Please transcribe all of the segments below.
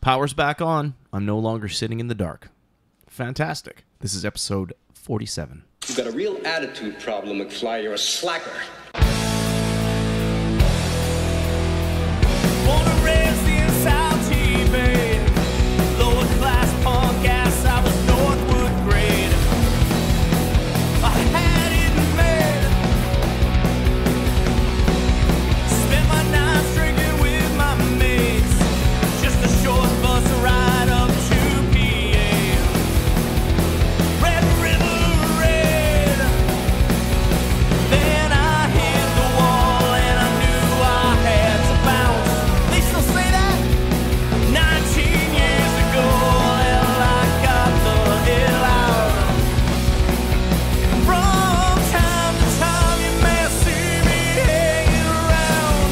Power's back on. I'm no longer sitting in the dark. Fantastic. This is episode 47. You've got a real attitude problem, McFly. You're a slacker. Born and raised in South Bay, lower class punk ass, I was Northwood grade. I had it made. Spent my nights drinking with my mates. Just a short bus ride up to PA. Red River Red. Then I hit the wall and I knew I had to bounce. They still say that 19 years ago. Well, I got the hell out. From time to time you may see me hanging around.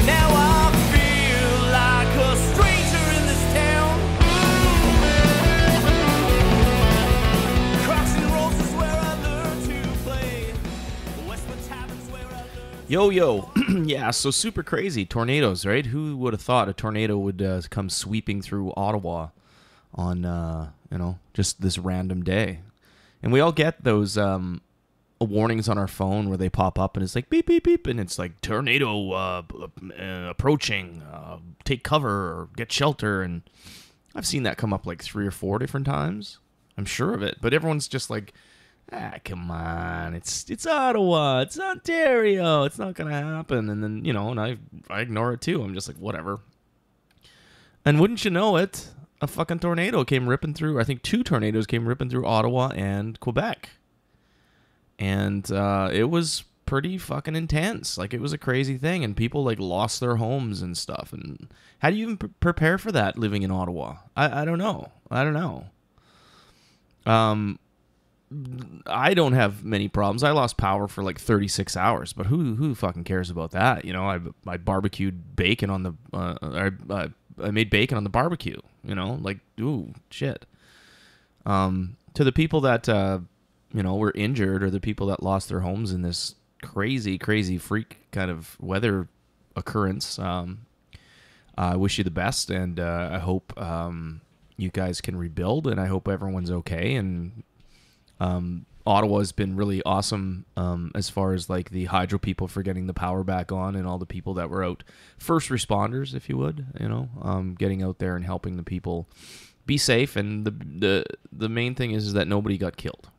Now I feel like a stranger in this town. Crocs and rolls is where I learned to play. Westwood Tavern's where I learned. Yo. Yeah, so super crazy. Tornadoes, right? Who would have thought a tornado would come sweeping through Ottawa on, just this random day? And we all get those warnings on our phone where they pop up and it's like beep, beep, beep. And it's like tornado approaching, take cover or get shelter. And I've seen that come up like 3 or 4 different times. I'm sure of it. But everyone's just like, come on, it's Ottawa, it's Ontario, it's not gonna happen. And then, and I ignore it too. I'm just like, whatever. And wouldn't you know it, a fucking tornado came ripping through, I think 2 tornadoes came ripping through Ottawa and Quebec. And it was pretty fucking intense. Like, it was a crazy thing, and people like lost their homes and stuff. And how do you even prepare for that living in Ottawa? I don't know. I don't have many problems. I lost power for like 36 hours, but who fucking cares about that? I barbecued bacon on the I made bacon on the barbecue. Like, ooh, shit. To the people that were injured, or the people that lost their homes in this crazy freak kind of weather occurrence, I wish you the best, and I hope you guys can rebuild, and I hope everyone's okay. And Ottawa's been really awesome as far as like the hydro people for getting the power back on, and all the people that were out, first responders, if you would, getting out there and helping the people be safe. And the main thing is that nobody got killed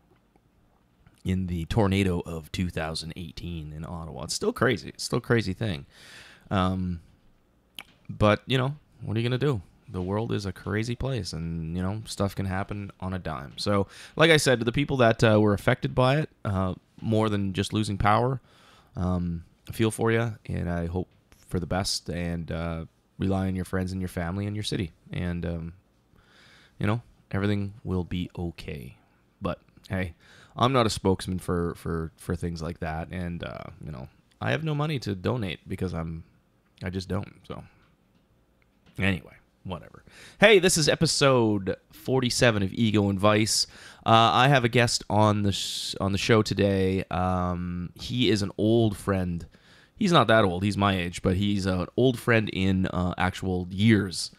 in the tornado of 2018 in Ottawa. It's still crazy. It's still a crazy thing. But what are you gonna do? The world is a crazy place, and, stuff can happen on a dime. So, like I said, to the people that were affected by it, more than just losing power, I feel for you, and I hope for the best, and rely on your friends and your family and your city. And, everything will be okay. But, hey, I'm not a spokesman for things like that, and, I have no money to donate because I just don't. So, anyway. Whatever. Hey, this is episode 47 of Ego and Vice. I have a guest on the show today. He is an old friend. He's not that old. He's my age, but he's an old friend in actual years.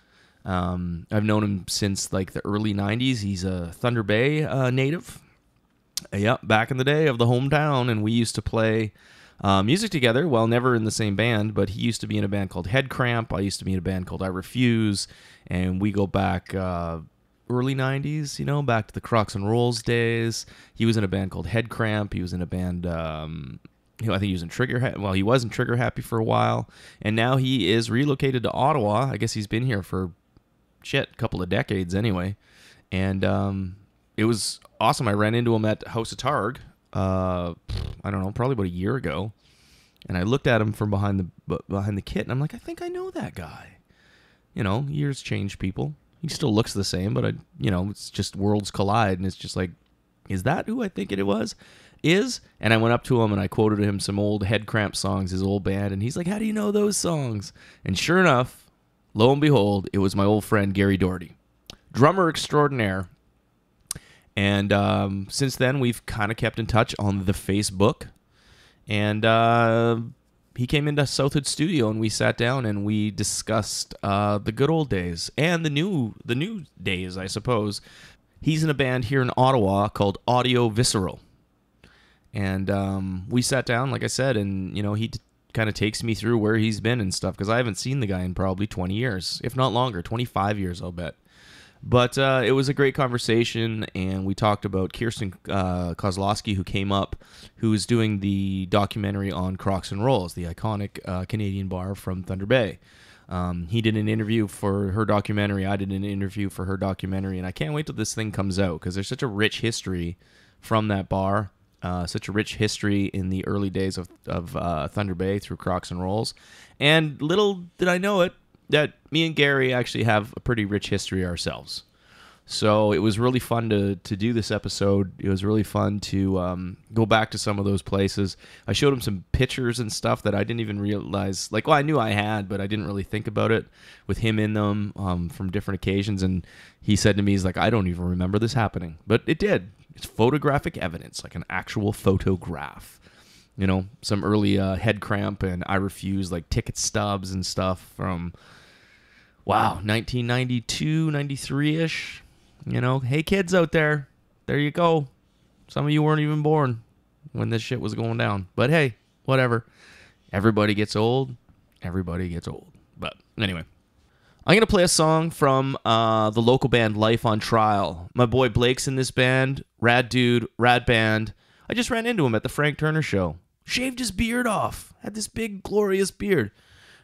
I've known him since like the early 90s. He's a Thunder Bay native. Yep, back in the day of the hometown, and we used to play music together. Well, never in the same band, but he used to be in a band called Head Cramp. I used to be in a band called I Refuse, and we go back early 90s, back to the Crocs and Rolls days. He was in a band called Head Cramp. He was in a band, I think he was in he was in Trigger Happy for a while, and now he is relocated to Ottawa. I guess he's been here for, a couple of decades anyway, and it was awesome. I ran into him at House of Targ, I don't know, probably about a year ago, and I looked at him from behind the kit, and I'm like, I think I know that guy. Years change people. He still looks the same, but it's just worlds collide, and it's just like, is that who I think it was? And I went up to him and I quoted him some old Head Cramp songs, his old band, and he's like, how do you know those songs? And sure enough, lo and behold, it was my old friend Gary Doherty, drummer extraordinaire. And since then, we've kind of kept in touch on the Facebook. And he came into Southwood Studio and we sat down and we discussed the good old days and the new days, I suppose. He's in a band here in Ottawa called Audio Visceral. And we sat down, like I said, and, he kind of takes me through where he's been and stuff, because I haven't seen the guy in probably 20 years, if not longer, 25 years, I'll bet. But it was a great conversation, and we talked about Kirsten Kozlowski, who came up, who is doing the documentary on Crocs and Rolls, the iconic Canadian bar from Thunder Bay. He did an interview for her documentary. I did an interview for her documentary, and I can't wait till this thing comes out, because there's such a rich history from that bar. Such a rich history in the early days of Thunder Bay through Crocs and Rolls. And little did I know it, that me and Gary actually have a pretty rich history ourselves. So it was really fun to do this episode. It was really fun to go back to some of those places. I showed him some pictures and stuff that I didn't even realize. I knew I had, but I didn't really think about it with him in them from different occasions. And he said to me, he's like, I don't even remember this happening. But it did. It's photographic evidence, like an actual photograph. Some early head cramp and I refuse, ticket stubs and stuff from, 1992, 93-ish. Hey, kids out there, there you go. Some of you weren't even born when this shit was going down. But hey, whatever. Everybody gets old. Everybody gets old. But anyway. I'm going to play a song from the local band Life on Trial. My boy Blake's in this band. Rad dude, rad band. I just ran into him at the Frank Turner show. Shaved his beard off. Had this big, glorious beard.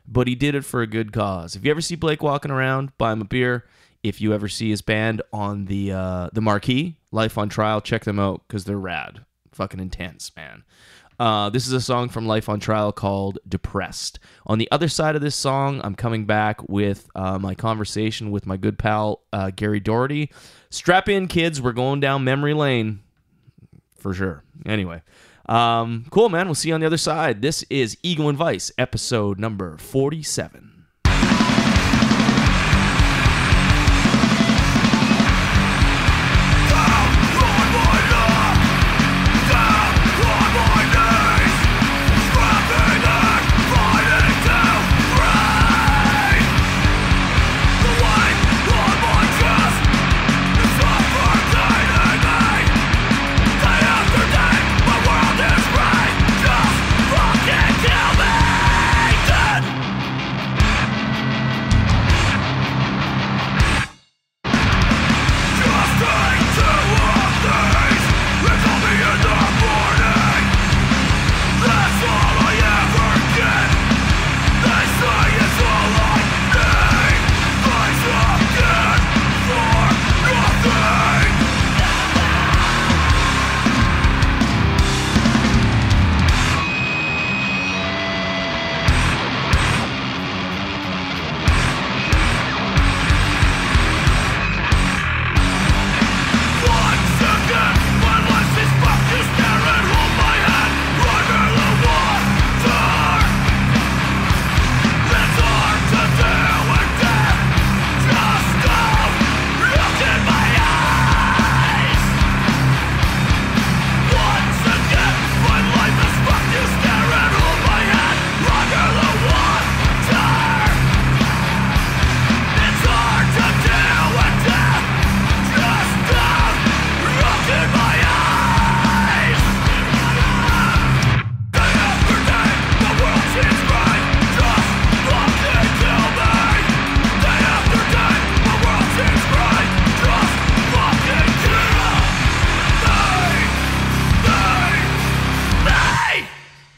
But he did it for a good cause. If you ever see Blake walking around, buy him a beer. If you ever see his band on the marquee, Life on Trial, check them out because they're rad. Fucking intense, man. This is a song from Life on Trial called Depressed. On the other side of this song, I'm coming back with my conversation with my good pal, Gary Doherty. Strap in, kids. We're going down memory lane. For sure. Anyway. Cool, man. We'll see you on the other side. This is Ego and Vice, episode number 47.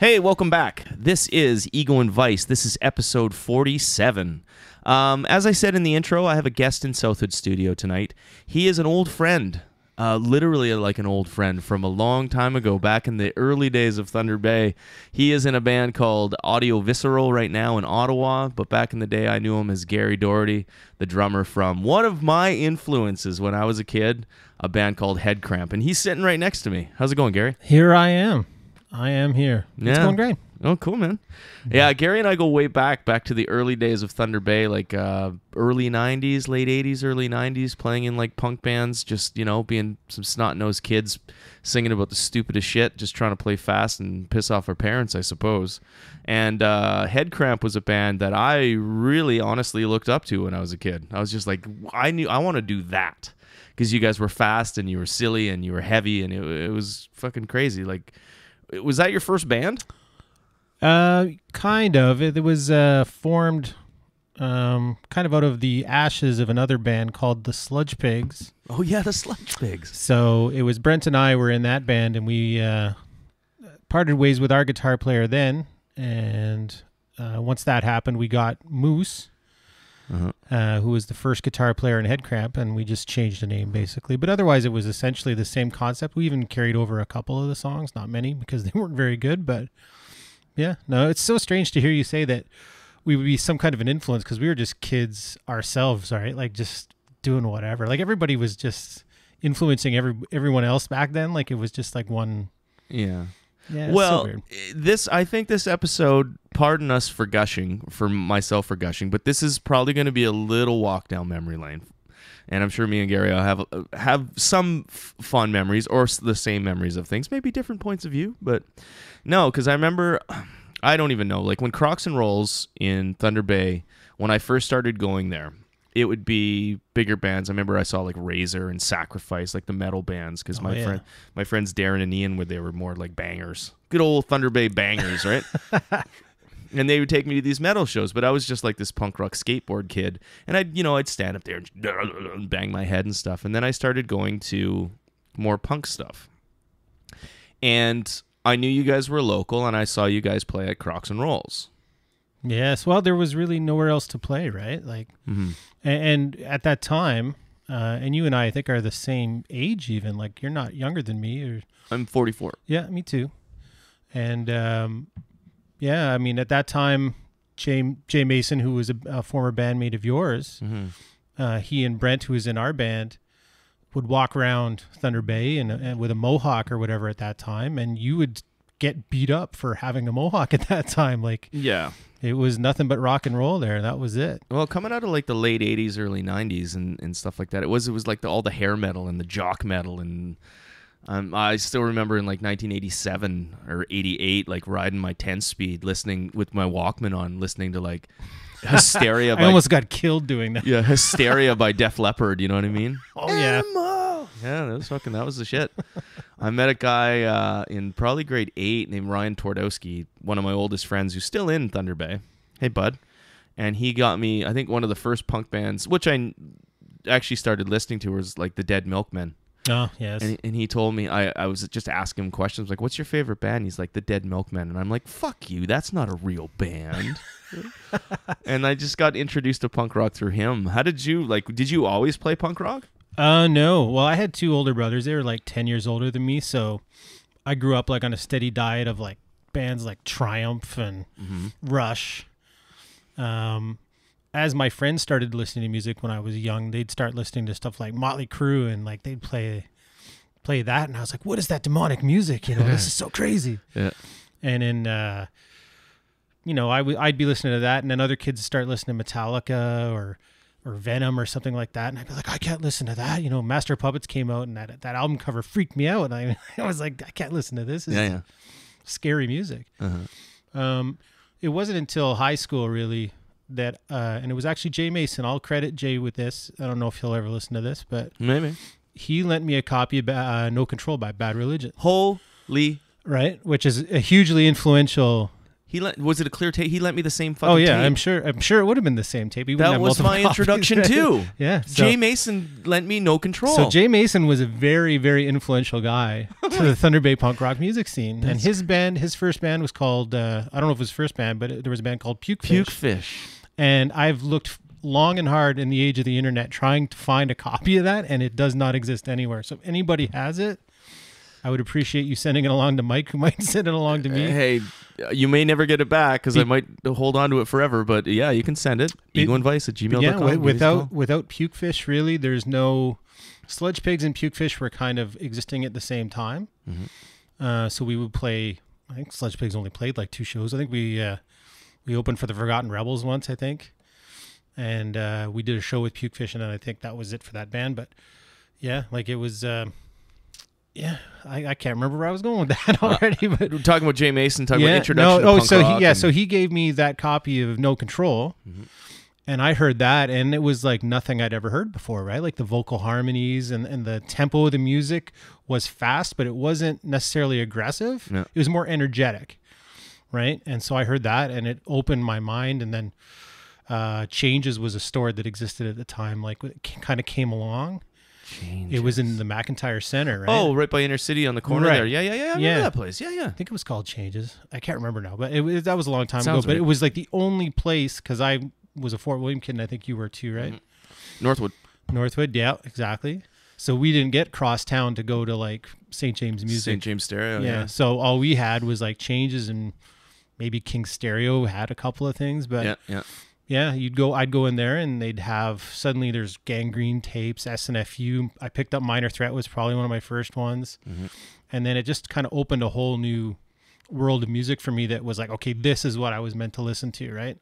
Hey, welcome back. This is Ego and Vice. This is episode 47. As I said in the intro, I have a guest in Southwood Studio tonight. He is an old friend, literally like an old friend from a long time ago, back in the early days of Thunder Bay. He is in a band called Audio Visceral right now in Ottawa, but back in the day I knew him as Gary Doherty, the drummer from one of my influences when I was a kid, a band called Head Cramp. And he's sitting right next to me. How's it going, Gary? Here I am. I am here. It's going great. Oh, cool, man. Yeah, Gary and I go way back to the early days of Thunder Bay, like early 90s, late 80s, early 90s, playing in like punk bands, just, being some snot-nosed kids singing about the stupidest shit, just trying to play fast and piss off our parents, I suppose. And Head Cramp was a band that I really honestly looked up to when I was a kid. I was just like, I want to do that. Because you guys were fast and you were silly and you were heavy and it was fucking crazy. Like, was that your first band? Kind of. It was formed kind of out of the ashes of another band called the Sludge Pigs. Oh, yeah, the Sludge Pigs. So it was Brent and I were in that band, and we parted ways with our guitar player then. And once that happened, we got Moose, who was the first guitar player in Head Cramp, and we just changed the name basically. But otherwise, it was essentially the same concept. We even carried over a couple of the songs, not many because they weren't very good, but yeah, no, it's so strange to hear you say that we would be some kind of an influence because we were just kids ourselves, right? Like just doing whatever. Like everybody was just influencing everyone else back then. Like it was just like one. Yeah. Yeah. Well, so weird. I think this episode, pardon us for gushing, for myself for gushing, but this is probably going to be a little walk down memory lane. And I'm sure me and Gary will have some fond memories or the same memories of things, maybe different points of view. But no, because I remember, I don't even know, like when Crocs and Rolls in Thunder Bay, when I first started going there, it would be bigger bands. I remember I saw like Razor and Sacrifice, like the metal bands, because my friends Darren and Ian, they were more like bangers. Good old Thunder Bay bangers, right? And they would take me to these metal shows, but I was just like this punk rock skateboard kid. And I'd stand up there and bang my head and stuff. And then I started going to more punk stuff. And I knew you guys were local, and I saw you guys play at Crocs and Rolls. Yes. Well, there was really nowhere else to play, right? Like, and at that time, and you and I think, are the same age even. Like, you're not younger than me. Or I'm 44. Yeah, me too. And yeah, I mean, at that time, Jay Mason, who was a former bandmate of yours, he and Brent, who was in our band, would walk around Thunder Bay and with a mohawk or whatever at that time, and you would get beat up for having a mohawk at that time. Like, yeah, it was nothing but rock and roll there. That was it. Well, coming out of like the late 80s, early 90s and stuff like that, it was like all the hair metal and the jock metal. And I still remember in like 1987 or 88, like riding my 10-speed, listening with my Walkman on, listening to like Hysteria. I almost got killed doing that. Yeah, Hysteria by Def Leppard. You know what I mean? Oh yeah. Yeah, that was the shit. I met a guy in probably grade 8 named Ryan Twardowski, one of my oldest friends who's still in Thunder Bay. Hey, bud. And he got me, I think one of the first punk bands, which I actually started listening to, was like the Dead Milkmen. Oh, yes. And he told me, I was just asking him questions, like, what's your favorite band? And he's like, the Dead Milkmen. And I'm like, fuck you, that's not a real band. And I just got introduced to punk rock through him. How did you always play punk rock? No. Well, I had two older brothers. They were like 10 years older than me, so I grew up like on a steady diet of like bands like Triumph and Rush. As my friends started listening to music when I was young, they'd start listening to stuff like Motley Crue, and like they'd play that, and I was like, what is that demonic music? You know, this is so crazy. Yeah. And then I'd be listening to that, and then other kids start listening to Metallica or Venom or something like that, and I'd be like, I can't listen to that. You know, Master of Puppets came out, and that album cover freaked me out, and I was like, I can't listen to this. This is scary music. It wasn't until high school really that, and it was actually Jay Mason. I'll credit Jay with this. I don't know if he'll ever listen to this, but maybe he lent me a copy of No Control by Bad Religion. Holy right, which is a hugely influential. Was it a clear tape? He lent me the same fucking tape. Oh yeah, tape. I'm sure it would have been the same tape. That was my introduction copies, right? too. Yeah, Jay Mason lent me No Control. So Jay Mason was a very, very influential guy to the Thunder Bay punk rock music scene. And his first band was called I don't know if it was his first band, but there was a band called Pukefish. And I've looked long and hard in the age of the internet trying to find a copy of that, and it does not exist anywhere. So if anybody has it, I would appreciate you sending it along to Mike, who might send it along to me. Hey, you may never get it back because I might hold on to it forever. But yeah, you can send it. egoandvice@gmail.com. Yeah, without Pukefish, really, there's no... Sludge Pigs and Pukefish were kind of existing at the same time. So we would play I think Sludge Pigs only played like 2 shows. I think we opened for the Forgotten Rebels once, I think. And we did a show with Pukefish, and I think that was it for that band. But yeah, like it was, I can't remember where I was going with that already. But We're talking about Jay Mason, talking about introduction to punk rock. So he gave me that copy of No Control, and I heard that, and it was like nothing I'd ever heard before, right? Like the vocal harmonies and the tempo of the music was fast, but it wasn't necessarily aggressive. No. It was more energetic, right? And so I heard that, and it opened my mind, and then Changes was a store that existed at the time, like it kind of came along. Changes. It was in the McIntyre Center, right? Oh, right by Inner City on the corner Right. there. Yeah. I remember that place. Yeah. I think it was called Changes. I can't remember now, but that was a long time Sounds ago. But right. it was like the only place, because I was a Fort William kid, and I think you were too, right? Northwood. Northwood, yeah, exactly. So we didn't get cross town to go to like St. James Music. St. James Stereo. Yeah. So all we had was like Changes, and maybe King Stereo had a couple of things, but Yeah. yeah, I'd go in there, and they'd have, suddenly there's Gangrene tapes, SNFU. I picked up Minor Threat, was probably one of my first ones. And then it just kind of opened a whole new world of music for me that was like, okay, this is what I was meant to listen to, right?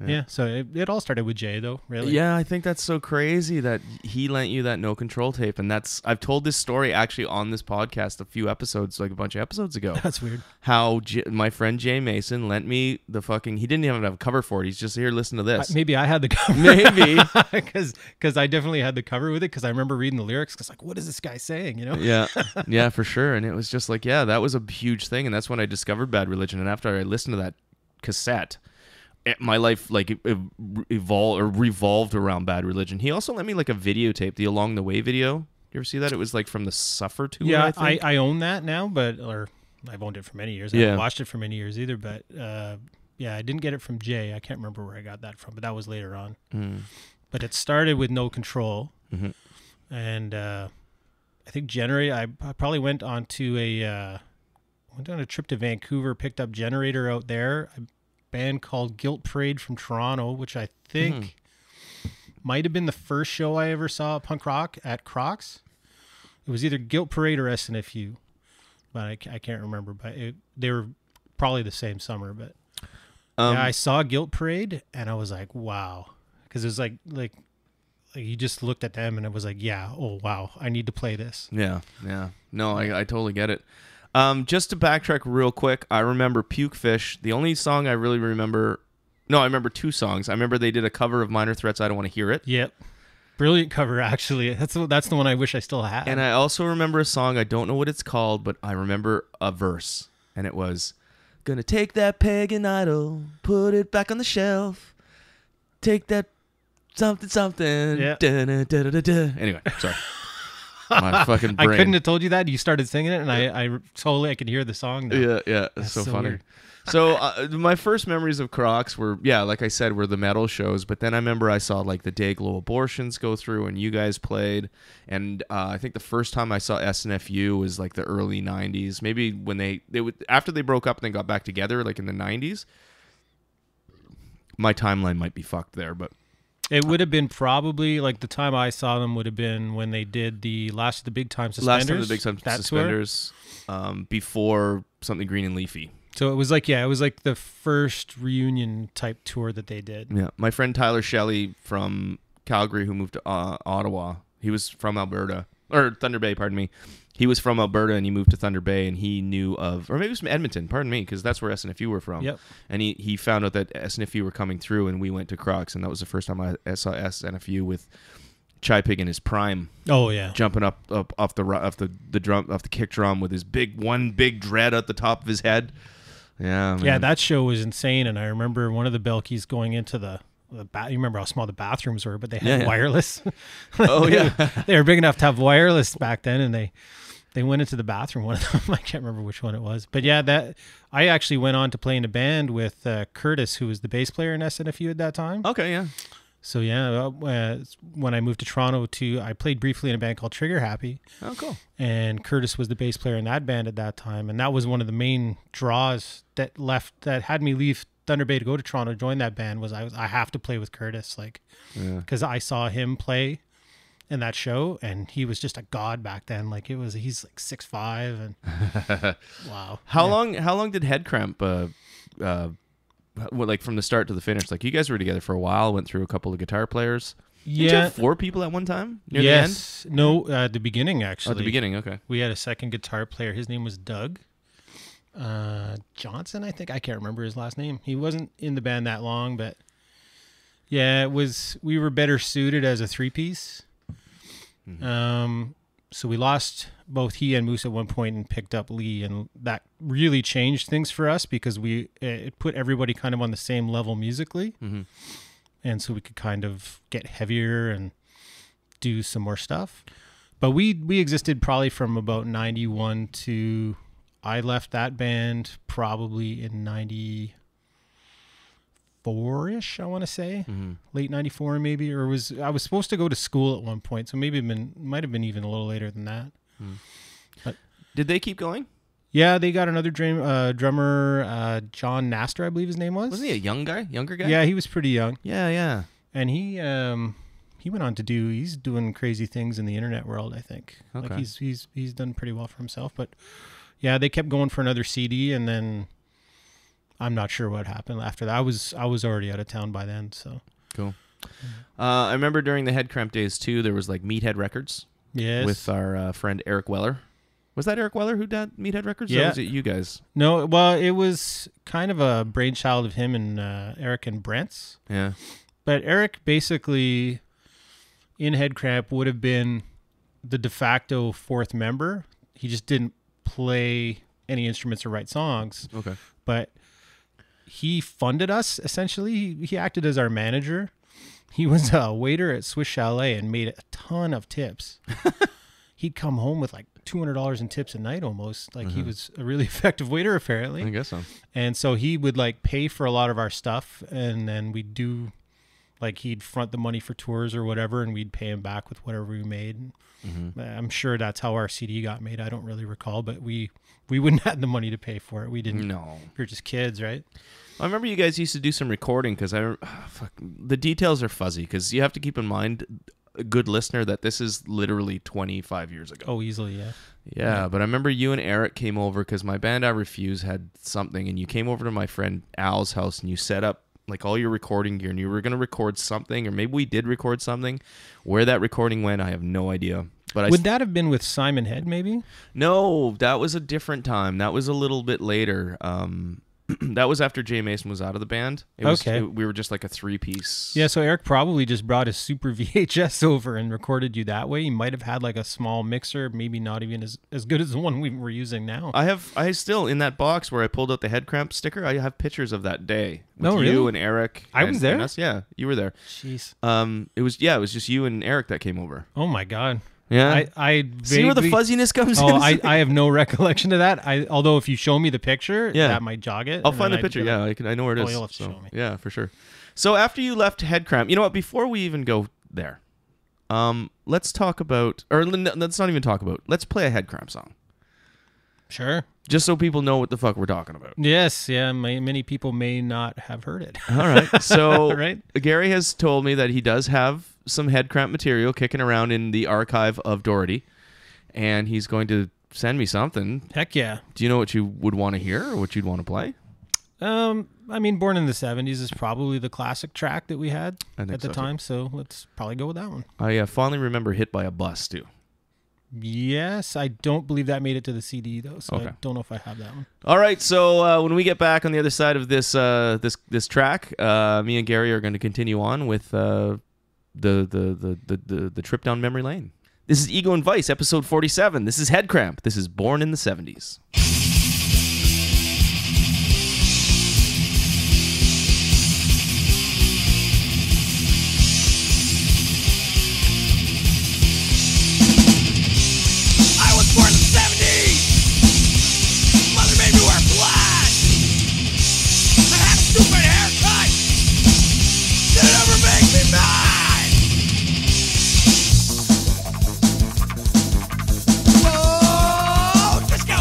Yeah. So it all started with Jay, though, really. Yeah, I think that's so crazy that he lent you that No Control tape. And I've told this story actually on this podcast a few episodes, like a bunch of episodes ago. That's weird. How my friend Jay Mason lent me the fucking, he didn't even have a cover for it. He's just, here, listen to this. Maybe I had the cover. Maybe. Because I definitely had the cover with it, because I remember reading the lyrics, because like, what is this guy saying, you know? Yeah, for sure. And it was just like, yeah, that was a huge thing. And that's when I discovered Bad Religion. And after I listened to that cassette, my life like revolved around Bad Religion. He also lent me like a videotape, the Along the Way video. You ever see that? It was like from the Suffer tour. Yeah, I think. I own that now, or I've owned it for many years. I haven't watched it for many years either, but yeah, I didn't get it from Jay. I can't remember where I got that from, but that was later on. But it started with No Control, and I think Generator. I probably went on a trip to Vancouver, picked up Generator out there. A band called Guilt Parade from Toronto, which I think might have been the first show I ever saw punk rock at Crocs. It was either Guilt Parade or SNFU, but I can't remember. But they were probably the same summer. But yeah, I saw Guilt Parade, and I was like, wow, because it was like you just looked at them, and it was like, yeah, oh wow, I need to play this. Yeah. No, I totally get it. Just to backtrack real quick, I remember Pukefish. The only song I really remember... No, I remember 2 songs. I remember they did a cover of Minor Threat's I Don't Want to Hear It. Yep. Brilliant cover, actually. That's the one I wish I still had. And I also remember a song, I don't know what it's called, but I remember a verse. And it was, gonna take that pagan idol, put it back on the shelf, take that something. Yeah. Anyway, sorry. My fucking brain. I couldn't have told you that. You started singing it, and I totally I could hear the song now. Yeah. It's so funny. Weird. So my first memories of Crocs were, like I said, were the metal shows. But then I remember I saw like the Dayglow Abortions go through, and you guys played. And I think the first time I saw SNFU was like the early 90s. Maybe when they would, after they broke up and then got back together, like in the 90s. My timeline might be fucked there, but... It would have been probably, like, the time I saw them would have been when they did the Last of the Big Time Suspenders. Last of the Big Time Suspenders, before Something Green and Leafy. So it was like the first reunion type tour that they did. Yeah. My friend Tyler Shelley from Calgary, who moved to Ottawa, he was from Alberta, or Thunder Bay, pardon me. He was from Alberta, and he moved to Thunder Bay, and he knew of, or maybe it was from Edmonton, pardon me, because that's where SNFU were from. Yep. And he found out that SNFU were coming through, and we went to Crocs, and that was the first time I saw SNFU with Chai Pig in his prime. Oh yeah, jumping up off the kick drum with his big dread at the top of his head. Yeah, man. Yeah, that show was insane, and I remember one of the Belkies going into the you remember how small the bathrooms were, but they had wireless. Oh yeah, they were big enough to have wireless back then, and they went into the bathroom. One of them, I can't remember which one it was, but yeah, that I actually went on to play in a band with Curtis, who was the bass player in SNFU at that time. Okay, yeah. So yeah, when I moved to Toronto, I played briefly in a band called Trigger Happy. Oh, cool. And Curtis was the bass player in that band at that time, and that was one of the main draws that had me leave Thunder Bay to go to Toronto, join that band. Was I have to play with Curtis, like, because I saw him play in that show, and he was just a god back then. Like he's like 6'5", and wow. How long did Head Cramp like from the start to the finish? Like you guys were together for a while, went through a couple of guitar players. Did you have 4 people at one time near the end? No, at the beginning actually. At the beginning, okay. We had a second guitar player. His name was Doug Johnson, I think. I can't remember his last name. He wasn't in the band that long, but yeah, we were better suited as a 3-piece. Mm-hmm. So we lost both he and Moose at one point and picked up Lee, and that really changed things for us because it put everybody kind of on the same level musically. Mm-hmm. And so we could kind of get heavier and do some more stuff. But we existed probably from about 91 to, I left that band probably in 94-ish, I want to say. Mm-hmm. Late 94 maybe. I was supposed to go to school at one point, so maybe might have been even a little later than that. Mm. But did they keep going? Yeah, they got another drummer, John Nastor, I believe his name was. Wasn't he a younger guy? Yeah, he was pretty young. Yeah. And he went on to he's doing crazy things in the internet world, I think. Okay. Like he's done pretty well for himself. But yeah, they kept going for another CD, and then I'm not sure what happened after that. I was already out of town by then, so. Cool. I remember during the Head Cramp days too, there was like Meathead Records. Yes. With our friend Eric Weller. Was that Eric Weller who did Meathead Records? Yeah. Or was it you guys? No, well, it was kind of a brainchild of him and Eric and Brent's. Yeah. But Eric basically, in Head Cramp, would have been the de facto 4th member. He just didn't play any instruments or write songs. Okay. But he funded us, essentially. He acted as our manager. He was a waiter at Swiss Chalet and made a ton of tips. He'd come home with like $200 in tips a night almost. Like he was a really effective waiter apparently. I guess so. And so he would like pay for a lot of our stuff, and then we'd do like he'd front the money for tours or whatever, and we'd pay him back with whatever we made. Mm-hmm. I'm sure that's how our CD got made. I don't really recall, but we wouldn't have the money to pay for it. We didn't. No. We were just kids, right? I remember you guys used to do some recording because the details are fuzzy because you have to keep in mind, a good listener, that this is literally 25 years ago. Oh, easily, yeah. Yeah, but I remember you and Eric came over because my band I Refuse had something, and you came over to my friend Al's house and you set up like all your recording gear, and you were going to record something, or maybe we did record something. Where that recording went, I have no idea. But would that have been with Simon Head, maybe? No, that was a different time. That was a little bit later. That was after Jay Mason was out of the band. We were just like a 3-piece. Yeah, so Eric probably just brought his Super VHS over and recorded you that way. He might have had like a small mixer, maybe not even as good as the one we're using now. I still, in that box where I pulled out the Head Cramp sticker, I have pictures of that day. With really? You and Eric. I was there? And us. Yeah, you were there. Jeez. It was just you and Eric that came over. Oh my God. Yeah, I vaguely, see where the fuzziness comes in. I have no recollection of that. Although if you show me the picture, that might jog it. I'll find the picture. Yeah, I know where it is. You'll have to show me. Yeah, for sure. So after you left Head Cramp, you know what? Before we even go there, let's talk about, or let's not even talk about. Let's play a Head Cramp song. Sure. Just so people know what the fuck we're talking about. Yes, yeah. Many people may not have heard it. All right. So right? Gary has told me that he does have some Head Cramp material kicking around in the archive of Doherty, and he's going to send me something. Heck yeah. Do you know what you would want to hear or what you'd want to play? I mean, Born in the 70s is probably the classic track that we had at the time, so let's probably go with that one. I fondly remember Hit by a Bus, too. Yes, I don't believe that made it to the CD, though, so okay. I don't know if I have that one. All right, so when we get back on the other side of this this track, me and Gary are going to continue on with the trip down memory lane. This is Ego and Vice, episode 47. This is Head Cramp. This is Born in the 70s. Born in the 70s. Mother made me wear black. I had a stupid haircut. Did it ever make me mad? Whoa, disco.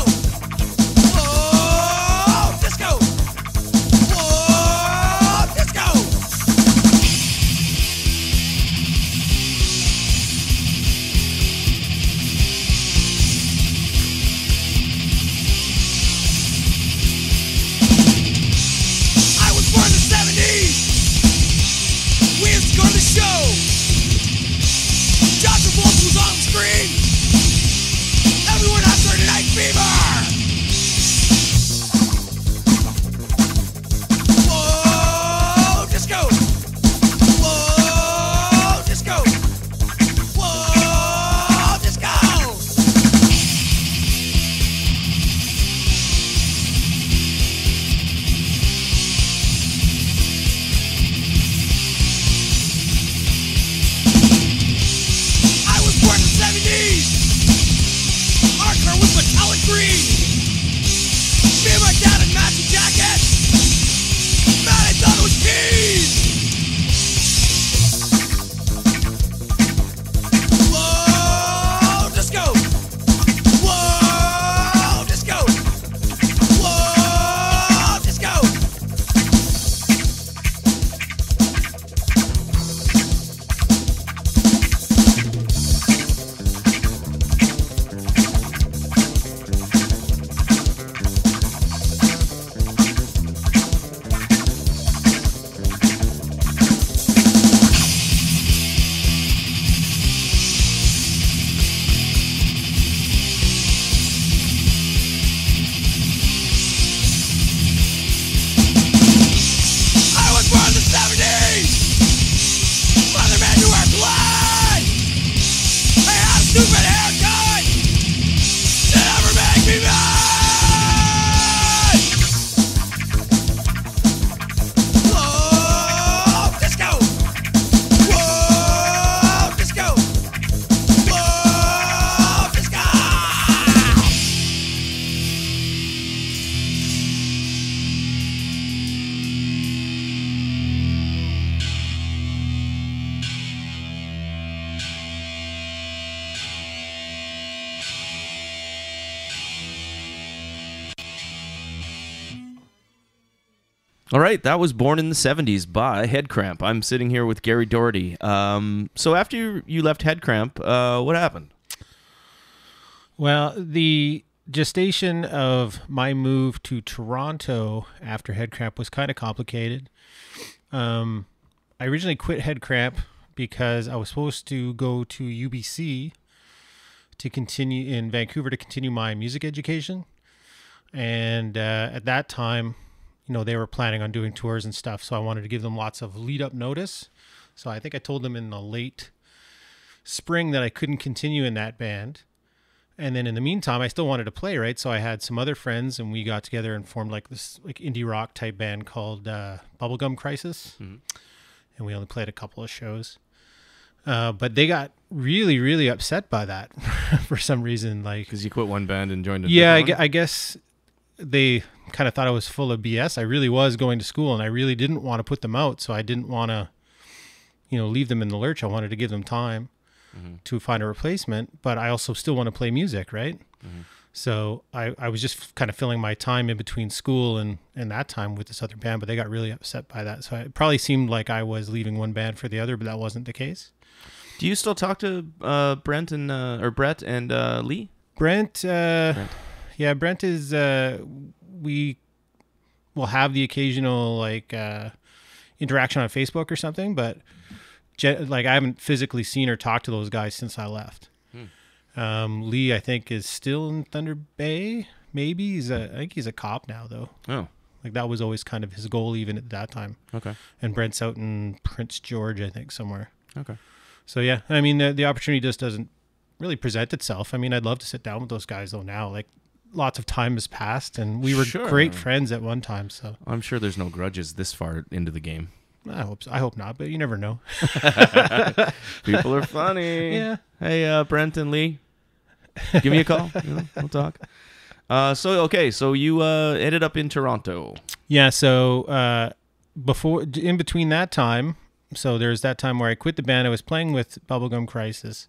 stupid haircut that ever make me mad. Whoa, disco. Whoa, disco. Whoa, disco. All right, that was Born in the 70s by Headcramp. I'm sitting here with Gary Doherty. So after you left Headcramp, what happened? Well, the gestation of my move to Toronto after Headcramp was kind of complicated. I originally quit Headcramp because I was supposed to go to UBC to continue in Vancouver to continue my music education. And at that time, you know, they were planning on doing tours and stuff, so I wanted to give them lots of lead-up notice. So I think I told them in the late spring that I couldn't continue in that band. And then in the meantime, I still wanted to play, right? So I had some other friends, and we got together and formed like this like indie rock type band called Bubblegum Crisis. Mm-hmm. And we only played a couple of shows. But they got really, really upset by that for some reason. Like, Because you quit one band and joined a yeah, different one? I guess they kind of thought I was full of BS. I really was going to school, and I really didn't want to put them out. So I didn't want to, you know, leave them in the lurch. I wanted to give them time to find a replacement, but I also still want to play music, right? So I was just kind of filling my time in between school and that time with this other band, but they got really upset by that. So it probably seemed like I was leaving one band for the other, but that wasn't the case. Do you still talk to Brett and Lee? Brent. Yeah, Brent is, we will have the occasional like interaction on Facebook or something, but like I haven't physically seen or talked to those guys since I left. Lee, I think, is still in Thunder Bay. Maybe I think he's a cop now, though. Oh, like that was always kind of his goal, even at that time. okay. And Brent's out in Prince George, I think, somewhere. Okay. So yeah, I mean, the opportunity just doesn't really present itself. I mean, I'd love to sit down with those guys though now. Like, lots of time has passed, and we were Sure. great friends at one time. So I'm sure there's no grudges this far into the game. I hope not, but you never know. People are funny. Yeah. Hey, Brent and Lee, give me a call. You know, we'll talk. So you ended up in Toronto. Yeah. So in between that time, so there's that time where I quit the band. I was playing with Bubblegum Crisis.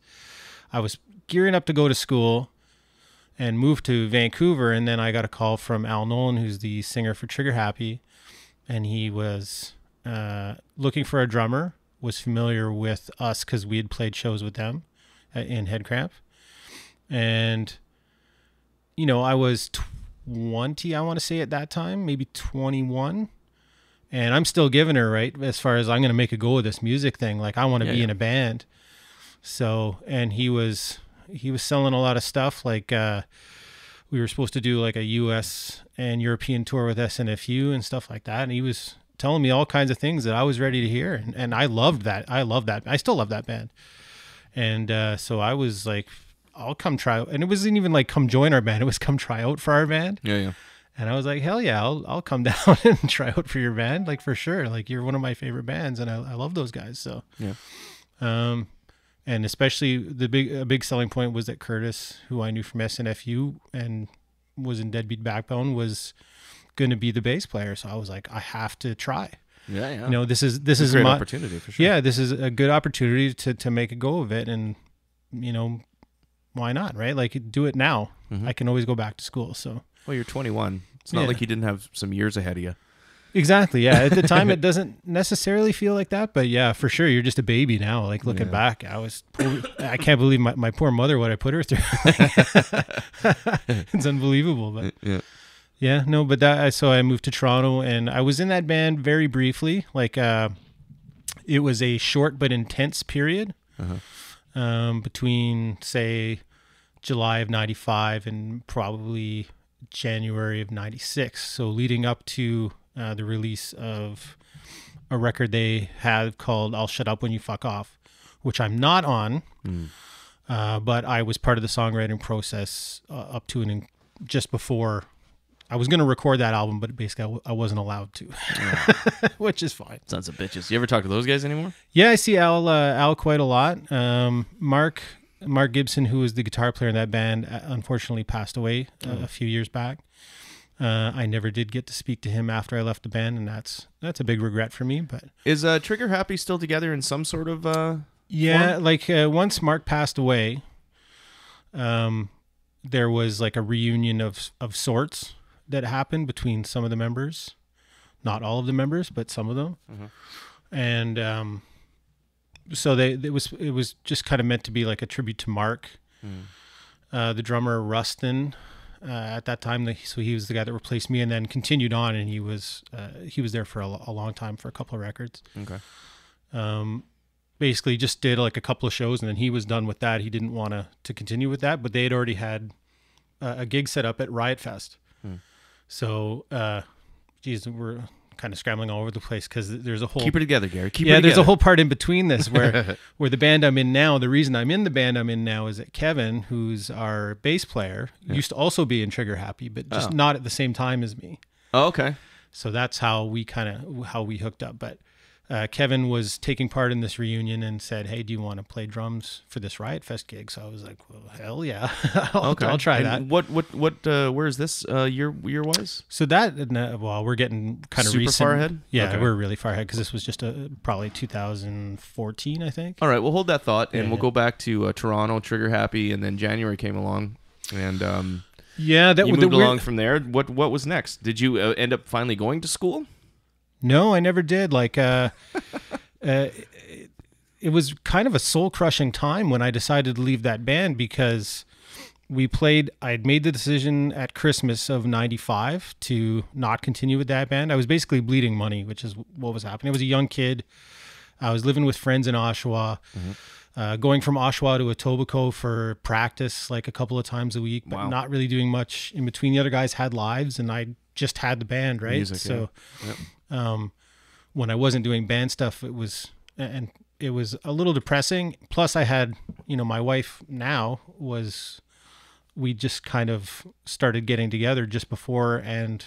I was gearing up to go to school and moved to Vancouver, and then I got a call from Al Nolan, who's the singer for Trigger Happy, and he was looking for a drummer, was familiar with us because we had played shows with them in Headcramp. And, you know, I was 20, I want to say at that time, maybe 21. And I'm still giving her, right, as far as I'm going to make a go of this music thing. Like, I want to be in a band. So, and he was selling a lot of stuff. Like, we were supposed to do like a US and European tour with SNFU and stuff like that. And he was telling me all kinds of things that I was ready to hear. And I loved that. I still love that band. And so I was like, I'll come try out. And it wasn't even like come join our band. It was come try out for our band. Yeah. And I was like, hell yeah, I'll come down and try out for your band. Like, for sure. Like, you're one of my favorite bands, and I love those guys. So, Yeah. And especially a big selling point was that Curtis, who I knew from SNFU and was in Deadbeat Backbone, was going to be the bass player. So I was like, I have to try. Yeah. You know, this is It's a great my opportunity for sure. Yeah, this is a good opportunity to make a go of it, and you know, why not, right? Like, do it now. I can always go back to school. So. Well, you're 21. It's not like you didn't have some years ahead of you. Exactly. Yeah. At the time, it doesn't necessarily feel like that, but yeah, for sure. You're just a baby now. Like, looking back, I can't believe my poor mother, what I put her through. It's unbelievable. But yeah, no, but so I moved to Toronto, and I was in that band very briefly. Like, it was a short but intense period between, say, July of 95 and probably January of 96. So leading up to the release of a record they had called I'll Shut Up When You Fuck Off, which I'm not on. But I was part of the songwriting process up to and just before. I was going to record that album, but basically I wasn't allowed to, which is fine. Sons of bitches. You ever talk to those guys anymore? Yeah, I see Al quite a lot. Mark Gibson, who was the guitar player in that band, unfortunately passed away a few years back. I never did get to speak to him after I left the band, and that's a big regret for me. But is Trigger Happy still together in some sort of yeah, form? like once Mark passed away, there was like a reunion of sorts that happened between some of the members, not all of the members, but some of them, and so it was just kind of meant to be like a tribute to Mark. The drummer Rustin, at that time, so he was the guy that replaced me, and then continued on, and he was there for a long time, for a couple of records. Okay. Basically just did like a couple of shows, and then he was done with that. He didn't want to continue with that, but they had already had a gig set up at Riot Fest. So, geez, we're kind of scrambling all over the place because there's a whole... Keep it together, Gary. There's a whole part in between this where the band I'm in now, the reason I'm in the band I'm in now is that Kevin, who's our bass player, used to also be in Trigger Happy, but just not at the same time as me. Oh, okay. So that's how we hooked up. But Kevin was taking part in this reunion and said, "Hey, do you want to play drums for this Riot Fest gig?" So I was like, "Well, hell yeah, I'll try and that." What where is this year wise? So that we're getting kind of super recent. far ahead. Yeah, Okay. we're really far ahead because this was just probably 2014, I think. All right, we'll hold that thought, and Yeah, we'll go back to Toronto, Trigger Happy, and then January came along, and Yeah, that you was moved along from there. What was next? Did you end up finally going to school? No, I never did. Like, it was kind of a soul-crushing time when I decided to leave that band because I'd made the decision at Christmas of 95 to not continue with that band. I was basically bleeding money, which is what was happening. I was a young kid. I was living with friends in Oshawa, going from Oshawa to Etobicoke for practice like a couple of times a week, but not really doing much in between. The other guys had lives and I just had the band, right? Music, so yeah. when I wasn't doing band stuff, it was a little depressing. Plus I had, my wife now we just kind of started getting together just before and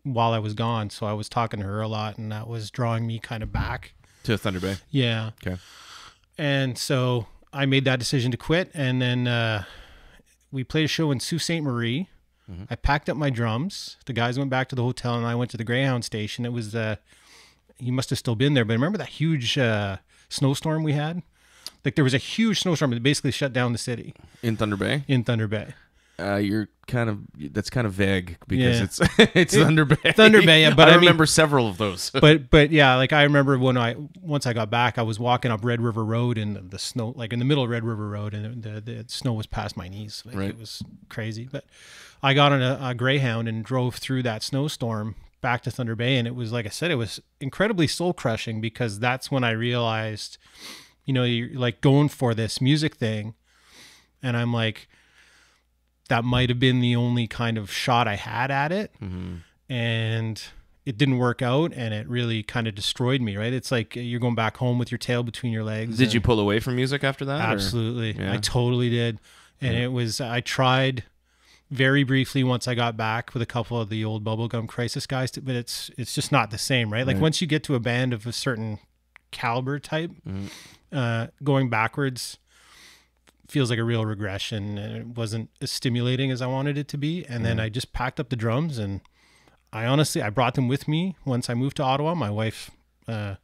while I was gone. So I was talking to her a lot and that was drawing me kind of back. To Thunder Bay. Yeah. Okay. And so I made that decision to quit. And then we played a show in Sault Ste. Marie. I packed up my drums. The guys went back to the hotel and I went to the Greyhound station. It was, he must have still been there, but remember that huge snowstorm we had? Like there was a huge snowstorm that basically shut down the city. In Thunder Bay? In Thunder Bay. That's kind of vague because it's Thunder Bay. Thunder Bay, yeah, but I remember several of those. but yeah, like I remember once I got back, I was walking up Red River Road and the snow, like in the middle of Red River Road, and the snow was past my knees. Like, right. It was crazy. But I got on a Greyhound and drove through that snowstorm back to Thunder Bay, and it was, like I said, it was incredibly soul crushing because that's when I realized, you're like going for this music thing, and I'm like, that might have been the only kind of shot I had at it. And it didn't work out and it really kind of destroyed me, right? It's like you're going back home with your tail between your legs. Did you pull away from music after that? Absolutely. Yeah. I totally did. And I tried very briefly once I got back with a couple of the old Bubblegum Crisis guys, but it's just not the same, right? Like once you get to a band of a certain caliber type, going backwards feels like a real regression, and it wasn't as stimulating as I wanted it to be. And then I just packed up the drums, and I brought them with me once I moved to Ottawa. My wife, I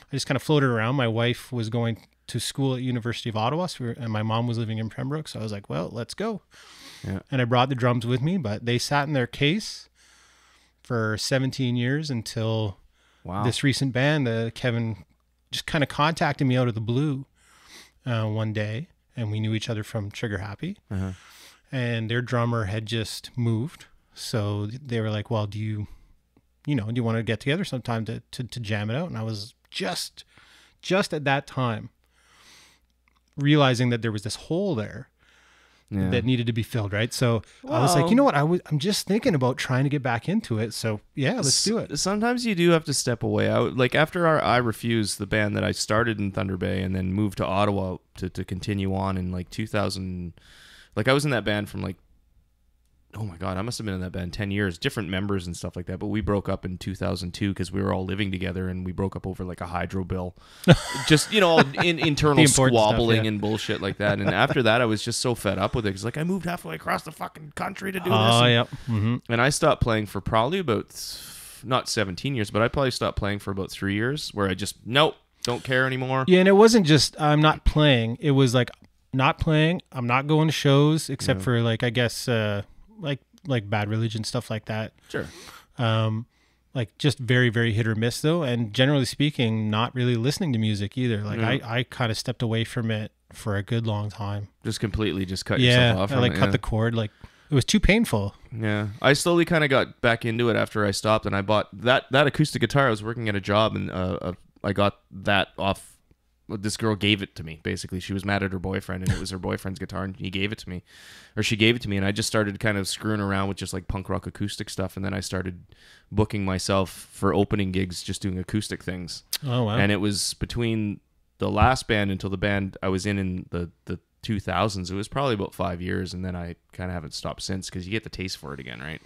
just kind of floated around. My wife was going to school at University of Ottawa, and my mom was living in Pembroke. So I was like, well, let's go. Yeah. And I brought the drums with me, but they sat in their case for 17 years until this recent band, Kevin, just kind of contacted me out of the blue one day. And we knew each other from Trigger Happy, and their drummer had just moved. So they were like, well, do you want to get together sometime to jam it out? And I was just at that time realizing that there was this hole there Yeah. that needed to be filled, right? So I was like, you know what? I'm just thinking about trying to get back into it. So yeah, let's do it. Sometimes you do have to step away. Like after I Refuse, the band that I started in Thunder Bay and then moved to Ottawa to continue on in like 2000. Like I was in that band from like, oh my God, I must have been in that band 10 years, different members and stuff like that. But we broke up in 2002 because we were all living together and we broke up over like a hydro bill. Just, internal squabbling and bullshit like that. And after that, I was just so fed up with it because like I moved halfway across the fucking country to do this. Oh, And, yeah. Mm-hmm. and I stopped playing for probably about, not 17 years, but I probably stopped playing for about 3 years where I just, nope, don't care anymore. Yeah, and it wasn't just I'm not playing. It was like not playing. I'm not going to shows except for like, I guess, like Bad Religion, stuff like that. Sure. Like just very, very hit or miss though. And generally speaking, not really listening to music either. Like I kind of stepped away from it for a good long time. Just completely just cut yourself off. I like cut the cord. Like it was too painful. Yeah. I slowly kind of got back into it after I stopped and I bought that acoustic guitar. I was working at a job and I got that off. This girl gave it to me. Basically, she was mad at her boyfriend, and it was her boyfriend's guitar, and he gave it to me, or she gave it to me, and I just started kind of screwing around with just like punk rock acoustic stuff, and then I started booking myself for opening gigs, just doing acoustic things. Oh wow! And it was between the last band until the band I was in the 2000s. It was probably about 5 years, and then I kind of haven't stopped since because you get the taste for it again, right?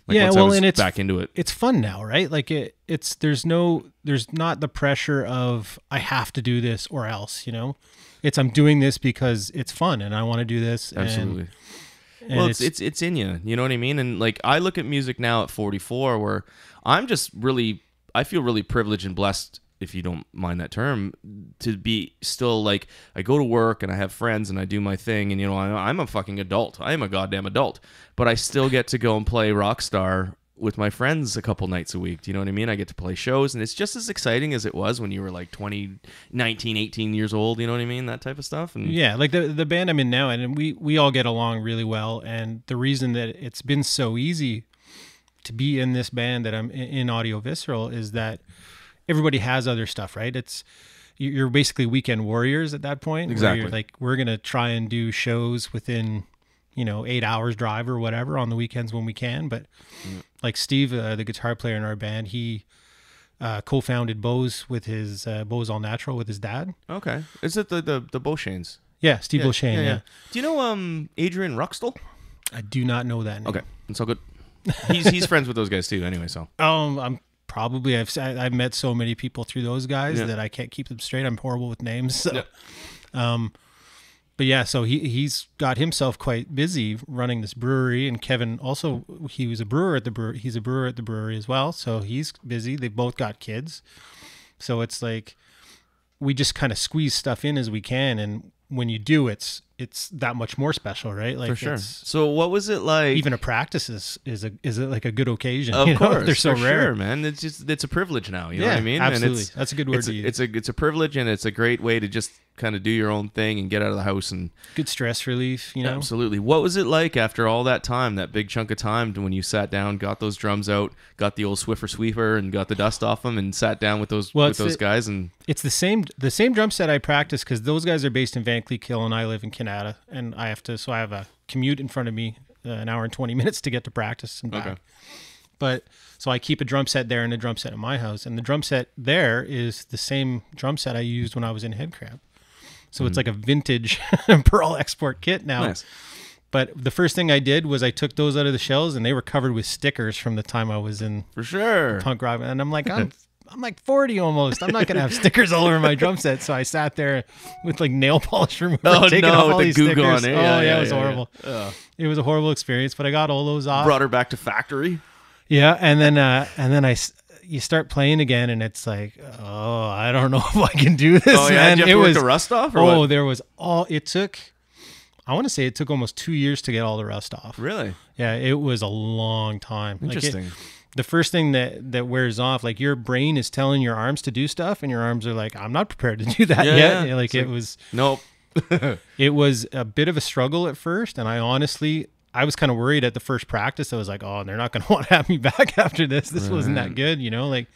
Like yeah, once well, I was and it's back into it. It's fun now, right? Like it's there's not the pressure of I have to do this or else, It's I'm doing this because it's fun and I want to do this. Absolutely. And well, it's in you. You know what I mean? And like I look at music now at 44, where I feel really privileged and blessed, if you don't mind that term, to be still like I go to work and I have friends and I do my thing and I'm a fucking adult. I am a goddamn adult, but I still get to go and play Rockstar with my friends a couple nights a week. Do you know what I mean? I get to play shows and it's just as exciting as it was when you were like 20, 19, 18 years old. You know what I mean? That type of stuff. And yeah, like the band I'm in now, and we all get along really well. And the reason that it's been so easy to be in this band that I'm in Audio Visceral is that everybody has other stuff, right? You're basically weekend warriors at that point. Exactly. Where you're like, we're going to try and do shows within, 8 hours drive or whatever on the weekends when we can. But like Steve, the guitar player in our band, he co-founded Bose with his Bose All Natural with his dad. Okay. Is it the Beauchanes? Yeah, Steve Beauchene. Yeah. Do you know Adrian Ruxtel? I do not know that name. Okay. It's all good. He's friends with those guys too anyway, so. I'm probably I've met so many people through those guys that I can't keep them straight. I'm horrible with names. So. Yeah. But yeah, so he's got himself quite busy running this brewery, and Kevin also, he was a brewer at the brewery. He's a brewer at the brewery as well, so he's busy. They've both got kids, so it's like we just kind of squeeze stuff in as we can, and when you do, it's that much more special, right? Like for sure. So what was it like? Even a practice is it like a good occasion? Of course, they're so for rare, sure, man. It's a privilege now. You know what I mean? Absolutely, And that's a good word to use. It's a privilege, and it's a great way to just kind of do your own thing and get out of the house and good stress relief. Absolutely. What was it like after all that time, that big chunk of time, when you sat down, got those drums out, got the old Swiffer sweeper, and got the dust off them, and sat down with those guys? And it's the same drum set I practice because those guys are based in Van Cleek Hill and I live in Canada, and I have a commute in front of me, an hour and 20 minutes to get to practice and back. Okay. But so I keep a drum set there and a drum set at my house, and the drum set there is the same drum set I used when I was in Headcrab. So it's like a vintage Pearl export kit now. Nice. But the first thing I did was I took those out of the shells, and they were covered with stickers from the time I was in for sure punk rock. And I'm like, I'm like 40 almost. I'm not gonna have stickers all over my drum set. So I sat there with like nail polish remover, taking off all these stickers. It was horrible. It was a horrible experience. But I got all those off. Brought her back to factory. Yeah, and then you start playing again, and it's like, oh, I don't know if I can do this, man. Did you have to work the rust off? Or what? There was I want to say it took almost 2 years to get all the rust off. Really? Yeah, it was a long time. Interesting. The first thing that wears off, like your brain is telling your arms to do stuff, and your arms are like, I'm not prepared to do that yet. Yeah. Like it was. Nope. It was a bit of a struggle at first, and I was kind of worried at the first practice. I was like, oh, they're not going to want to have me back after this. This wasn't that good, like,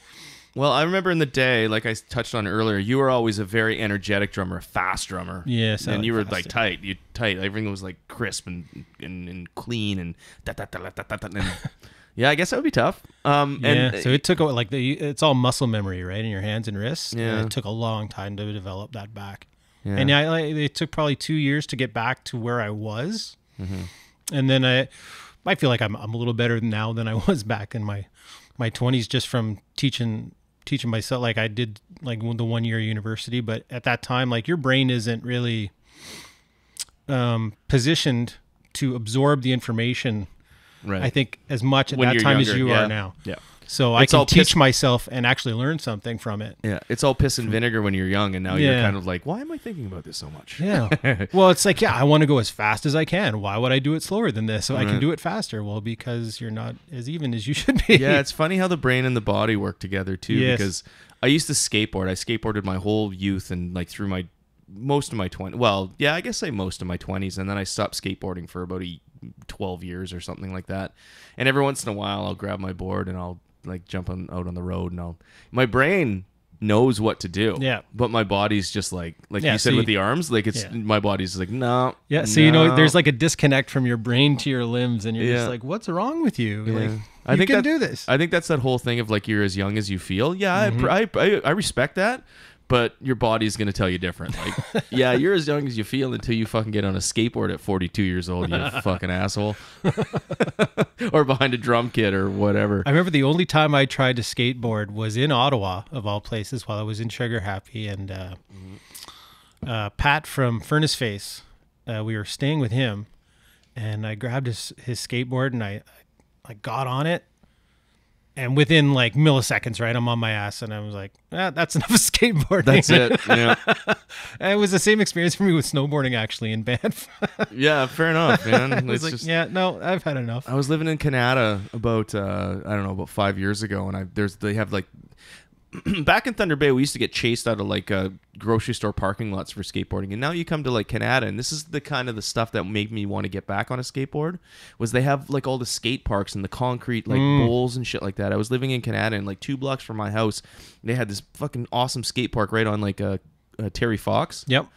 Well, I remember in the day, like I touched on earlier, you were always a very energetic drummer, a fast drummer. Yes, I and like you were fast, like yeah. tight. You tight. Everything was like crisp and clean and and yeah, I guess that would be tough. And So it took it's all muscle memory, right, in your hands and wrists. Yeah. And it took a long time to develop that back. Yeah. And it took probably 2 years to get back to where I was. Mm-hmm. And then I feel like I'm a little better now than I was back in my 20s, just from teaching myself. Like I did like the 1 year university, but at that time, like your brain isn't really positioned to absorb the information. right. I think as much at When that you're time as younger, you yeah. are now. Yeah. So It's I all can teach piss- myself and actually learn something from it. Yeah, it's all piss and vinegar when you're young, and now you're Yeah. kind of like, why am I thinking about this so much? Yeah. Well, it's like, I want to go as fast as I can. Why would I do it slower than this so I can do it faster? Well, because you're not as even as you should be. Yeah, it's funny how the brain and the body work together too. Yes. Because I used to skateboard. I skateboarded my whole youth and like through most of my 20s. Well, yeah, I guess say most of my 20s, and then I stopped skateboarding for about 12 years or something like that. And every once in a while, I'll grab my board and I'll like jump out on the road, and my brain knows what to do. Yeah. But my body's just like Yeah, you said so with the arms, like it's Yeah. my body's like no. Yeah. So, no. there's like a disconnect from your brain to your limbs, and you're Yeah. just like, what's wrong with you? Yeah. Like, I you think can that- do this. I think that's that whole thing of like you're as young as you feel. Yeah, Mm-hmm. I respect that, but your body's gonna tell you different. Like, yeah, you're as young as you feel until you fucking get on a skateboard at 42 years old, you fucking asshole, or behind a drum kit or whatever. I remember the only time I tried to skateboard was in Ottawa, of all places, while I was in Sugar Happy. And Pat from Furnace Face, we were staying with him, and I grabbed his skateboard and I got on it. And within like milliseconds, right, I'm on my ass, and I was like, that's enough of skateboarding. That's it. Yeah, And it was the same experience for me with snowboarding, actually, in Banff. yeah, fair enough, man. I was It's like, just. yeah, no, I've had enough. I was living in Canada about I don't know, about 5 years ago, and they have like back in Thunder Bay, we used to get chased out of like grocery store parking lots for skateboarding, and now you come to like Canada, and this is the kind of the stuff that made me want to get back on a skateboard. Was they have like all the skate parks and the concrete like bowls and shit like that. I was living in Canada, and like 2 blocks from my house, they had this fucking awesome skate park right on like Terry Fox. Yep.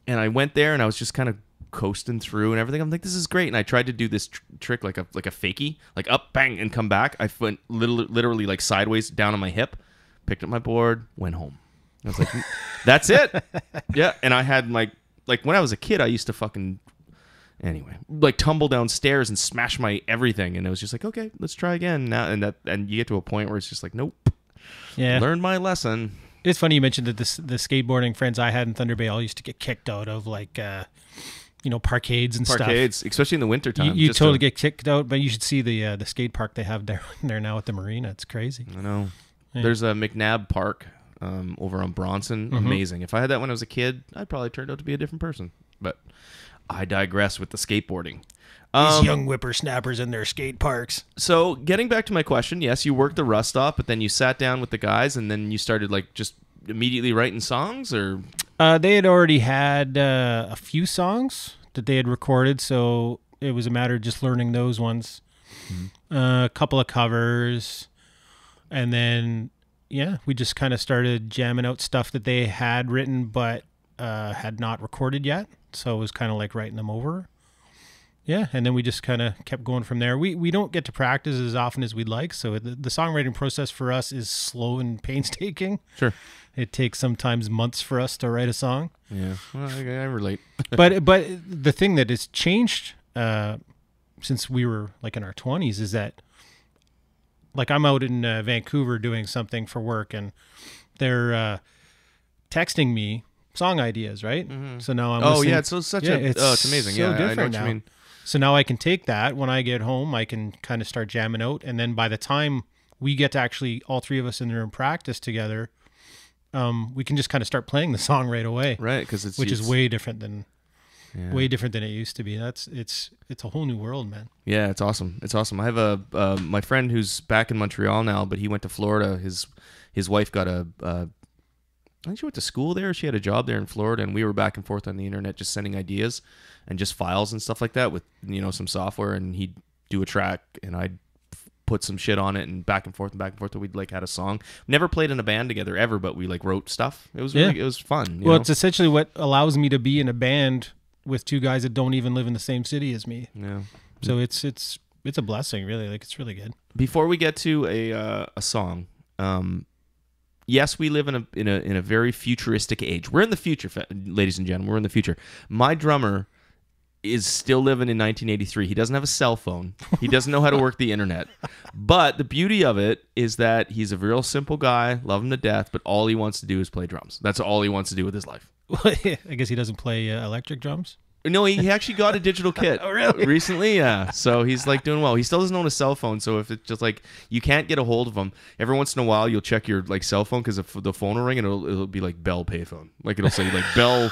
And I went there, and I was just kind of coasting through and everything. I'm like, this is great. And I tried to do this trick like a fakie, like up, bang, and come back. I went literally like sideways down on my hip, picked up my board, went home. I was like, that's it. Yeah. And I had like when I was a kid, I used to fucking anyway, like tumble downstairs and smash my everything. And it was just like, okay, let's try again now. And you get to a point where it's just like, nope, Yeah. learned my lesson. It's funny you mentioned that the skateboarding friends I had in Thunder Bay all used to get kicked out of like, parkades and Parkades, especially in the winter stuff. time. You just totally to- get kicked out, but you should see the skate park they have there now at the marina. It's crazy. I know. Yeah. There's a McNabb Park over on Bronson. Amazing. If I had that when I was a kid, I'd probably turned out to be a different person. But I digress with the skateboarding. These young whippersnappers in their skate parks. So getting back to my question, yes, you worked the rust off, but then you sat down with the guys and then you started like just immediately writing songs, or They had already had a few songs that they had recorded, so it was a matter of just learning those ones. A couple of covers, and then we just kind of started jamming out stuff that they had written but had not recorded yet. So it was kind of like writing them over. Yeah, and then we just kind of kept going from there. We don't get to practice as often as we'd like, so the songwriting process for us is slow and painstaking. sure. It takes sometimes months for us to write a song. Yeah, well, I relate. but the thing that has changed since we were like in our 20s is that like I'm out in Vancouver doing something for work, and they're texting me song ideas, right? So now I'm listening. yeah, it's it's amazing. so Yeah, I know different what you now. mean. So now I can take that when I get home, I can kind of start jamming out, and then by the time we get to actually all three of us in the room practice together, we can just kind of start playing the song right away. Right, because it's Which is it's- way different than yeah. way different than it used to be. It's a whole new world, man. Yeah, it's awesome. It's awesome. I have my friend who's back in Montreal now, but he went to Florida. His wife got I think she went to school there. She had a job there in Florida, and we were back and forth on the internet just sending ideas and just files and stuff like that with some software, and he'd do a track and I'd put some shit on it and back and forth till we'd like had a song. Never played in a band together ever, but we like wrote stuff. It was really, it was fun. Well, it's essentially what allows me to be in a band with two guys that don't even live in the same city as me. Yeah. So it's a blessing, really. Like, it's really good. Before we get to a song, yes, we live in a very futuristic age. We're in the future, ladies and gentlemen. We're in the future. My drummer is still living in 1983. He doesn't have a cell phone. He doesn't know how to work the internet. But the beauty of it is that he's a real simple guy, love him to death, but all he wants to do is play drums. That's all he wants to do with his life. I guess he doesn't play electric drums. No, he actually got a digital kit recently, yeah. So he's like doing well. He still doesn't own a cell phone, so if it's just like you can't get a hold of him, every once in a while you'll check your like cell phone because the phone will ring and it'll be like Bell payphone. Like it'll say like Bell.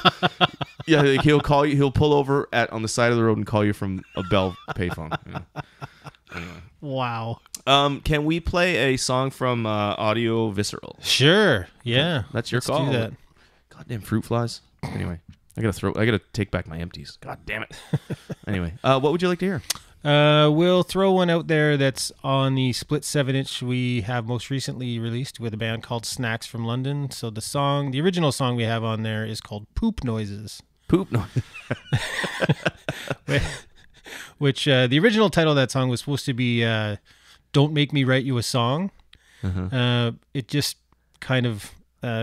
Yeah, like he'll call you. He'll pull over on the side of the road and call you from a Bell payphone. Yeah. Anyway. Wow. Can we play a song from Audio Visceral? Sure. Yeah. That's your Let's call. do that. Goddamn fruit flies. Anyway. I gotta take back my empties. God damn it. Anyway, what would you like to hear? We'll throw one out there that's on the split 7-inch we have most recently released with a band called Snacks from London. So the original song we have on there is called Poop Noises. Poop Noises. Which the original title of that song was supposed to be Don't Make Me Write You a Song. It just kind of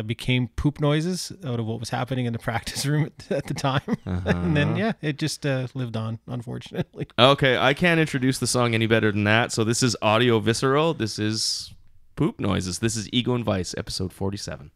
became poop noises out of what was happening in the practice room at the time. And then, it just lived on, unfortunately. Okay, I can't introduce the song any better than that. So this is Audio Visceral. This is Poop Noises. This is Ego and Vice, episode 47.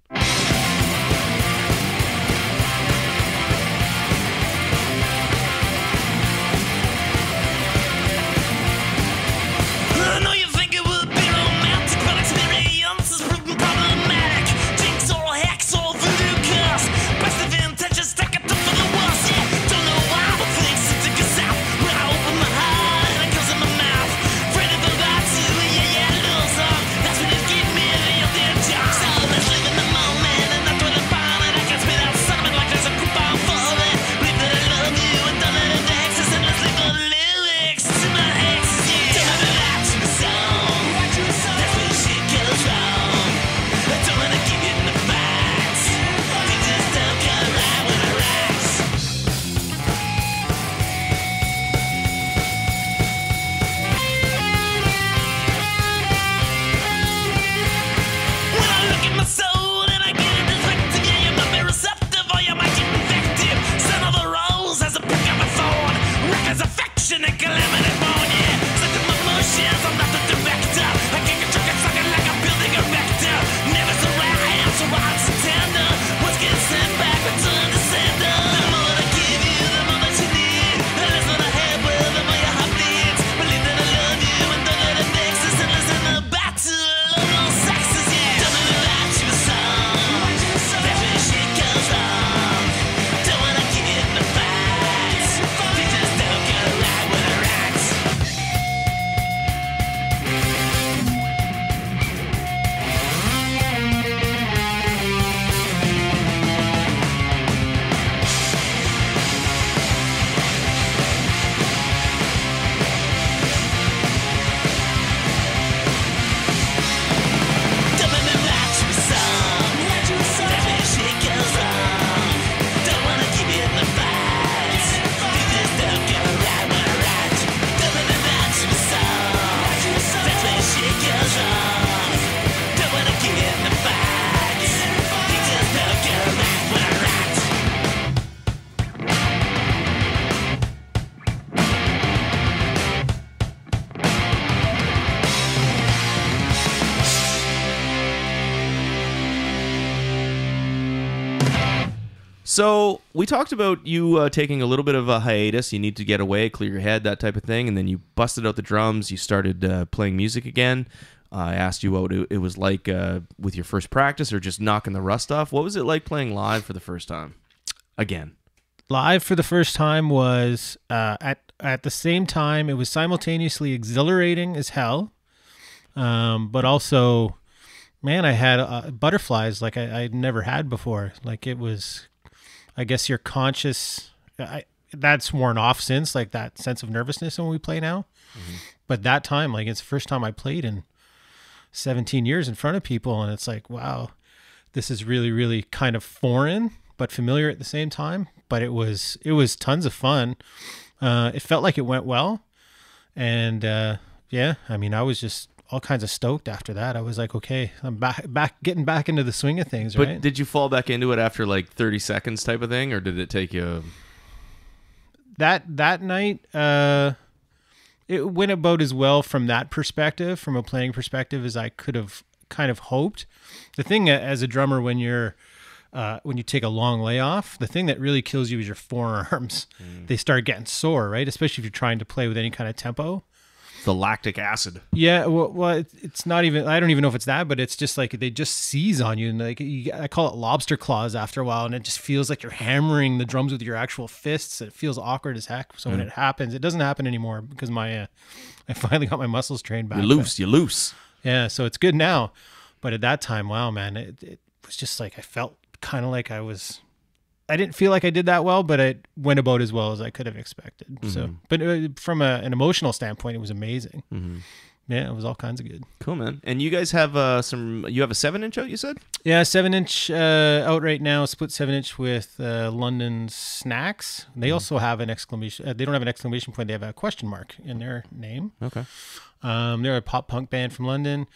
I know you think it would be romantic, but experience is proven problematic. Jinx or hex or voodoo curse. Best of intentions, take it for the worst. Yeah, don't know why, but things seem to go south when I open my heart and it comes in my mouth. Afraid of the bad too, yeah, little song. That's when it gave me the idea job. So let's live in the moment and not dwell upon it. I can spit out something like there's a coupon for it. Believe that I love you and don't let it vex us, and let's leave the lyrics to my exes. Yeah, don't let it out to the song. That's when shit goes wrong. I don't wanna give you the facts. Things just don't go right when I rise. When I look at my soul and I get a perspective, yeah, you might be receptive or you might get infected. Son of a rose has a prick of a thorn. Records affection and calamity born, yeah. Suck at my motions, I'm not the director. I can't get drunk and sucking like I'm building a vector. Never so rare, I am so wild, so tender. What's getting sent back, return to sender. The more that I give you, the more that you need. The less that I have, well, the more your heart bleeds. Believe that I love you and don't let it vex us. And listen to battle of all sexes, yeah. Don't let it write you a song. That's when shit goes wrong. Don't wanna give you the facts. They just don't go right when I write. Don't make me write you a song. That's when shit goes wrong. Don't wanna give you the facts. They just don't go right when I write. Don't make me write you a song. That's when shit goes wrong. Don't wanna give you the facts. They just don't go right when I write. So we talked about you taking a little bit of a hiatus. You need to get away, clear your head, that type of thing. And then you busted out the drums. You started playing music again. I asked you what it was like with your first practice or just knocking the rust off. What was it like playing live for the first time? Again. Live for the first time was at the same time. It was simultaneously exhilarating as hell, but also, man, I had butterflies like I'd never had before. Like it was, I guess you're conscious. that's worn off since, like that sense of nervousness when we play now. But that time, like it's the first time I played in 17 years in front of people, and it's like, wow, this is really, really kind of foreign but familiar at the same time. But it was tons of fun. It felt like it went well, and yeah, I mean, I was just all kinds of stoked after that. I was like, okay, I'm getting back into the swing of things, right? But did you fall back into it after like 30 seconds type of thing, or did it take you? That night, it went about as well from that perspective, from a playing perspective, as I could have kind of hoped. The thing as a drummer, when you take a long layoff, the thing that really kills you is your forearms. They start getting sore, right? Especially if you're trying to play with any kind of tempo. The lactic acid. Yeah, well, it's not even. I don't even know if it's that, but it's just like they just seize on you, and like I call it lobster claws after a while, and it just feels like you're hammering the drums with your actual fists. It feels awkward as heck. So when it happens, it doesn't happen anymore because I finally got my muscles trained back. You're loose. Yeah, so it's good now, but at that time, wow, man, it was just like I felt kind of like I didn't feel like I did that well, but it went about as well as I could have expected. So, but from an emotional standpoint, it was amazing. Yeah, it was all kinds of good. Cool, man. And you guys have you have a 7-inch out, you said? Yeah, 7-inch out right now, split 7-inch with London Snacks. They also have an exclamation. They don't have an exclamation point. They have a question mark in their name. Okay. They're a pop punk band from London.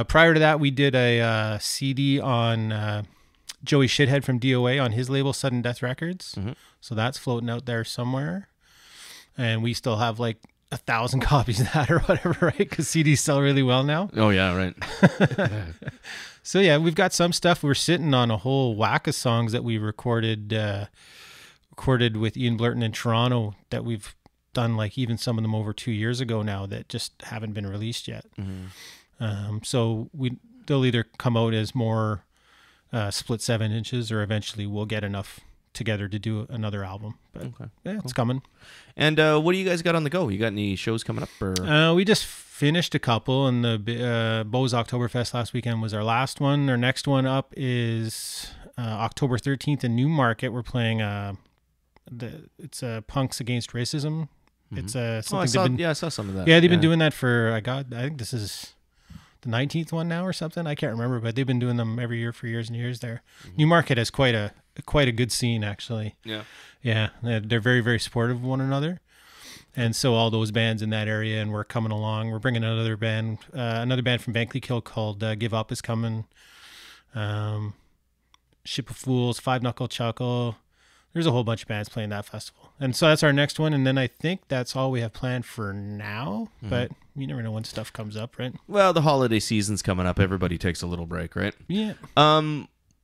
Prior to that, we did a CD on Joey Shithead from DOA on his label, Sudden Death Records. So that's floating out there somewhere. And we still have like 1,000 copies of that or whatever, right? Because CDs sell really well now. Oh, yeah, right. So yeah, we've got some stuff. We're sitting on a whole whack of songs that we recorded with Ian Blurton in Toronto that we've done, like even some of them over 2 years ago now that just haven't been released yet. So they'll either come out as more split 7 inches, or eventually we'll get enough together to do another album. But yeah, it's coming. And what do you guys got on the go? You got any shows coming up? Or we just finished a couple, and the Bose Oktoberfest last weekend was our last one. Our next one up is October 13th in Newmarket. We're playing it's Punks Against Racism. It's something I saw some of that. Yeah, they've been doing that for I think this is the 19th one now or something. I can't remember, but they've been doing them every year for years and years there. Newmarket has quite a good scene, actually. Yeah, they're very, very supportive of one another. And so all those bands in that area, and we're coming along. We're bringing another band from Bankley Kill called Give Up is coming. Ship of Fools, Five Knuckle Chuckle. There's a whole bunch of bands playing that festival. And so that's our next one. And then I think that's all we have planned for now. But you never know when stuff comes up, right? Well, the holiday season's coming up. Everybody takes a little break, right? Yeah.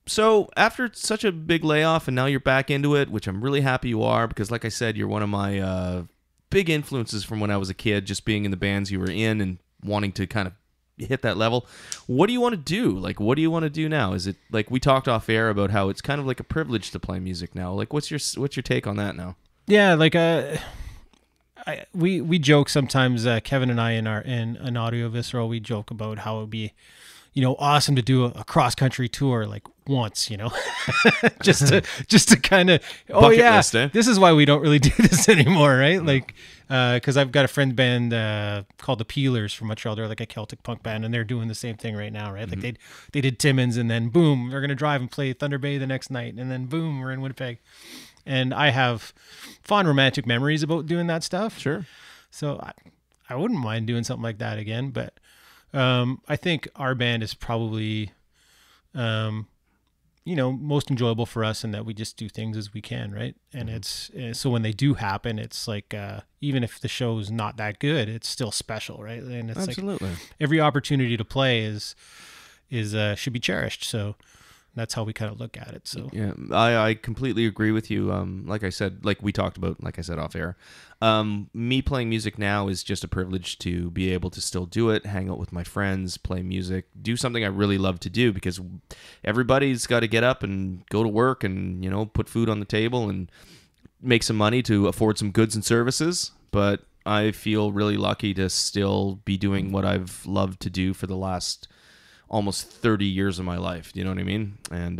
So after such a big layoff and now you're back into it, which I'm really happy you are, because like I said, you're one of my big influences from when I was a kid, just being in the bands you were in and wanting to kind of hit that level. What do you want to do? Like, what do you want to do now? Is it like we talked off air about how it's kind of like a privilege to play music now? Like, what's your take on that now? Yeah, like we joke sometimes. Kevin and I in Audio Visceral, we joke about how it would be, awesome to do a cross country tour like once, just to kind of Bucket list, eh? This is why we don't really do this anymore, right? Like, because I've got a friend band called the Peelers from Montreal. They're like a Celtic punk band, and they're doing the same thing right now, right? Like they did Timmins, and then boom, they're gonna drive and play Thunder Bay the next night, and then boom, we're in Winnipeg. And I have fond romantic memories about doing that stuff. Sure. So I wouldn't mind doing something like that again, but I think our band is probably, most enjoyable for us in that we just do things as we can, right? And it's so when they do happen, it's like even if the show's not that good, it's still special, right? And it's absolutely like every opportunity to play is should be cherished. So that's how we kind of look at it. So yeah, I completely agree with you. Like I said, like we talked about, like I said off air, me playing music now is just a privilege to be able to still do it, hang out with my friends, play music, do something I really love to do, because everybody's got to get up and go to work and, put food on the table and make some money to afford some goods and services. But I feel really lucky to still be doing what I've loved to do for the last almost 30 years of my life. Do you know what I mean? And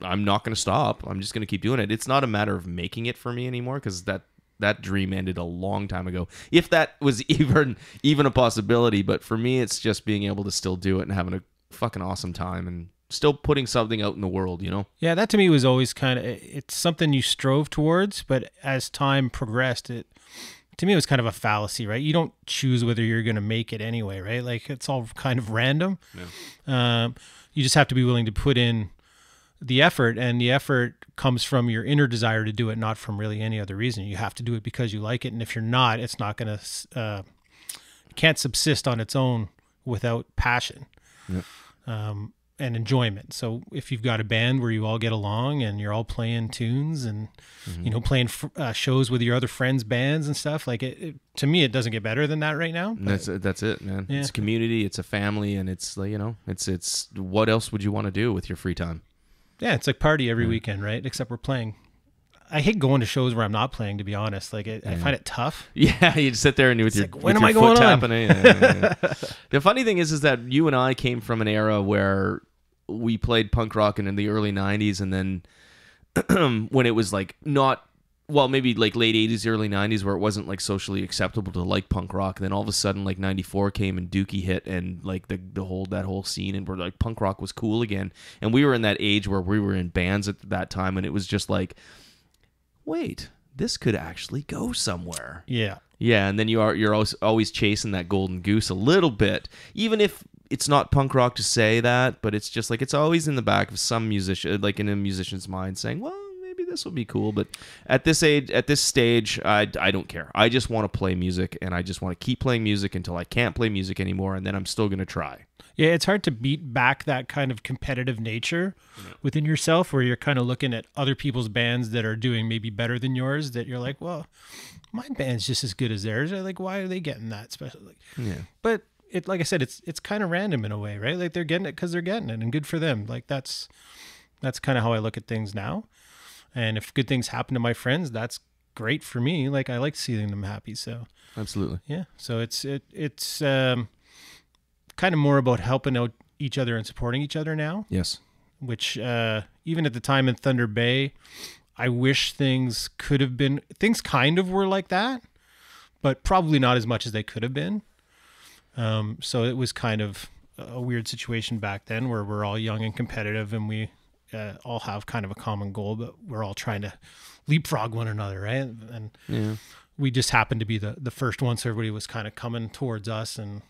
I'm not going to stop. I'm just going to keep doing it. It's not a matter of making it for me anymore, because that dream ended a long time ago, if that was even a possibility. But for me, it's just being able to still do it and having a fucking awesome time and still putting something out in the world, you know? Yeah, that to me was always kind of, it's something you strove towards, but as time progressed, to me it was kind of a fallacy, right? You don't choose whether you're going to make it anyway, right? Like, it's all kind of random. Yeah. You just have to be willing to put in the effort, and the effort comes from your inner desire to do it, not from really any other reason. You have to do it because you like it, and if you're not, it's not going to, can't subsist on its own without passion. Yeah. And enjoyment. So if you've got a band where you all get along and you're all playing tunes and you know, playing shows with your other friends' bands and stuff, like to me, it doesn't get better than that right now. That's it, man. Yeah. It's a community, it's a family, and it's like, you know, it's what else would you want to do with your free time? Yeah, it's like party every weekend, right? Except we're playing. I hate going to shows where I'm not playing, to be honest. Like, I find it tough. Yeah, you just sit there and with your, like, when am I going on? The funny thing is that you and I came from an era where we played punk rock in the early 90s, and then when it was like not, well, maybe like late 80s, early 90s, where it wasn't like socially acceptable to like punk rock. And then all of a sudden, like 94 came and Dookie hit, and like that whole scene, and we're like, punk rock was cool again. And we were in that age where we were in bands at that time, and it was just like, wait, this could actually go somewhere. Yeah. Yeah, and then you're always chasing that golden goose a little bit, even if it's not punk rock to say that, but it's just like, it's always in the back of some musician, like in a musician's mind, saying, well, maybe this will be cool. But at this stage, I don't care. I just want to play music, and I just want to keep playing music until I can't play music anymore, and then I'm still going to try. Yeah, it's hard to beat back that kind of competitive nature within yourself, where you're kind of looking at other people's bands that are doing maybe better than yours, that you're like, well, my band's just as good as theirs. Like, why are they getting that special? Like, yeah. But it, like I said, it's kind of random in a way, right? Like, they're getting it because they're getting it, and good for them. Like, that's kind of how I look at things now. And if good things happen to my friends, that's great for me. Like, I like seeing them happy. So absolutely, yeah. So it's kind of more about helping out each other and supporting each other now. Yes. Which even at the time in Thunder Bay, I wish things kind of were like that, but probably not as much as they could have been. So it was kind of a weird situation back then, where we're all young and competitive, and we all have kind of a common goal, but we're all trying to leapfrog one another, right? And we just happened to be the first one, so everybody was kind of coming towards us, and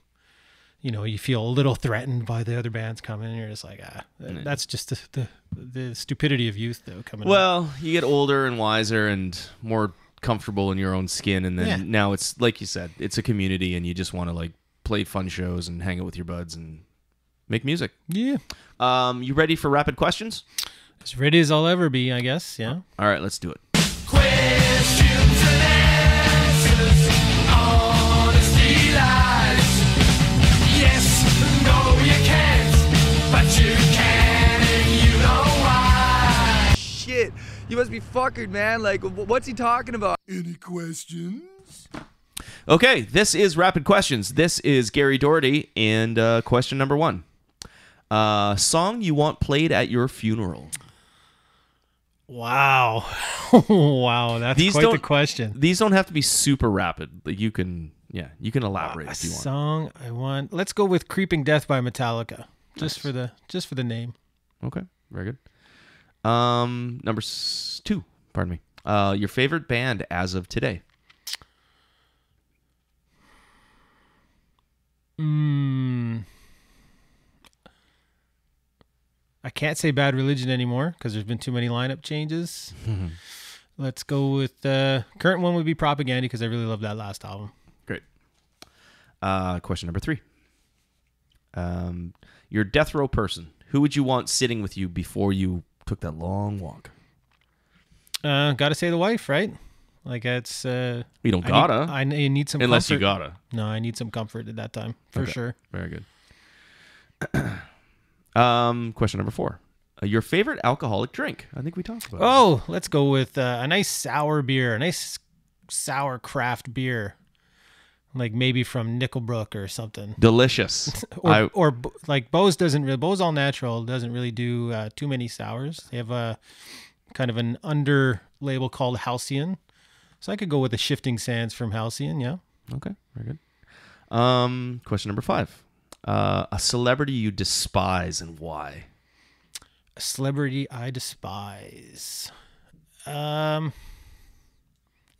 you know, you feel a little threatened by the other bands coming, and you're just like, that's just the stupidity of youth, though, coming Well, you get older and wiser and more comfortable in your own skin, and then now it's, like you said, it's a community, and you just want to like play fun shows and hang out with your buds and make music. Yeah. You ready for rapid questions? As ready as I'll ever be, I guess, yeah. All right, let's do it. Questions and answers, honesty lies. Yes, no, you can't, but you can and you know why. Shit, you must be fucking, man. Like, what's he talking about? Any questions? Okay, this is Rapid Questions. This is Gary Doherty, and question number 1. Song you want played at your funeral? Wow. Wow, that's quite the question. These don't have to be super rapid. Like, you can elaborate if you want. Song I want. Let's go with Creeping Death by Metallica. Just for the name. Okay, very good. Number 2, pardon me. Your favorite band as of today? I can't say Bad Religion anymore because there's been too many lineup changes. Let's go with current one would be Propaganda, because I really love that last album. Great. Question number 3. Your death row person. Who would you want sitting with you before you took that long walk? Gotta say the wife, right? Like, it's... you don't gotta. I need some Unless comfort. you gotta. No, I need some comfort at that time, for sure. Very good. Question number 4. Your favorite alcoholic drink? I think we talked about it. Oh, let's go with a nice sour beer, a nice sour craft beer. like maybe from Nickelbrook or something. Delicious. Or like Bo's Bo's All Natural doesn't really do too many sours. They have a kind of an under label called Halcyon. So I could go with the Shifting Sands from Halcyon, yeah. Okay, very good. Question number 5. A celebrity you despise and why? A celebrity I despise. Yeah,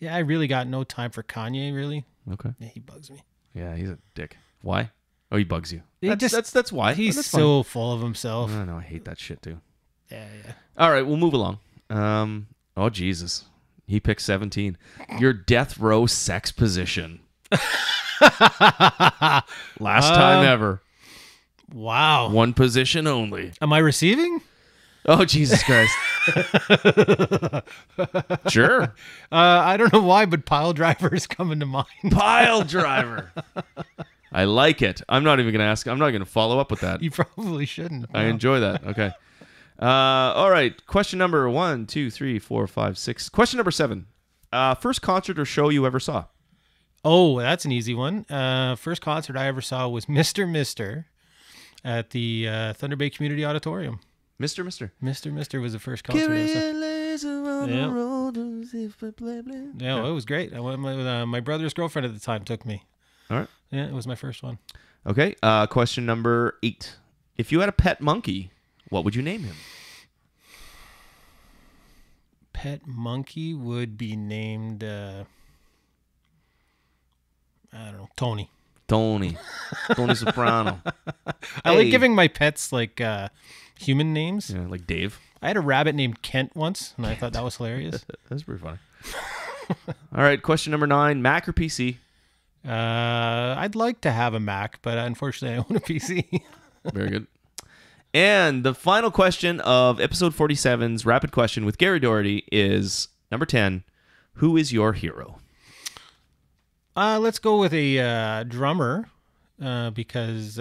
I really got no time for Kanye, really. Okay. Yeah, he bugs me. Yeah, he's a dick. Why? Oh, he bugs you. He just- That's why. He's That's so full of himself. fine. I know, I hate that shit too. Yeah. All right, we'll move along. Oh, Jesus. He picked 17. Your death row sex position. Last time ever. Wow. One position only. Am I receiving? Oh, Jesus Christ. Sure. I don't know why, but pile driver is coming to mind. Pile driver. I like it. I'm not even going to ask. I'm not going to follow up with that. You probably shouldn't. I enjoy that. Okay. All right. Question number 1, 2, 3, 4, 5, 6. Question number 7. First concert or show you ever saw? Oh, that's an easy one. First concert I ever saw was Mr. Mister at the Thunder Bay Community Auditorium. Mr. Mr. was the first concert I saw. Yeah, well, it was great. I went with my brother's girlfriend at the time took me. All right. Yeah, it was my first one. Okay. Question number 8. If you had a pet monkey, what would you name him? Pet monkey would be named, I don't know, Tony. Tony Soprano. I like giving my pets like human names. Yeah, like Dave. I had a rabbit named Kent once, and I thought that was hilarious. That's pretty funny. All right, question number 9. Mac or PC? I'd like to have a Mac, but unfortunately I own a PC. Very good. And the final question of episode 47's Rapid Question with Gary Doherty is number 10. Who is your hero? Let's go with a drummer because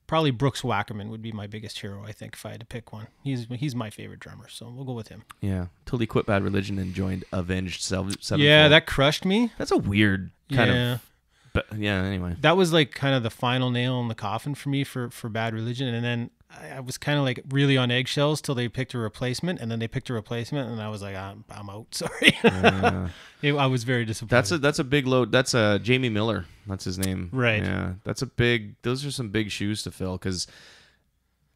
probably Brooks Wackerman would be my biggest hero, I think, if I had to pick one. He's my favorite drummer, so we'll go with him. Yeah, till he quit Bad Religion and joined Avenged Sevenfold. Yeah, that crushed me. That's a weird kind of... But yeah, anyway. That was like kind of the final nail in the coffin for me for Bad Religion. And then I was kind of like really on eggshells till they picked a replacement. And then they picked a replacement and I was like, I'm out. Sorry. Yeah. I was very disappointed. That's a big load. That's Jamie Miller. That's his name. Right. Yeah. Those are some big shoes to fill because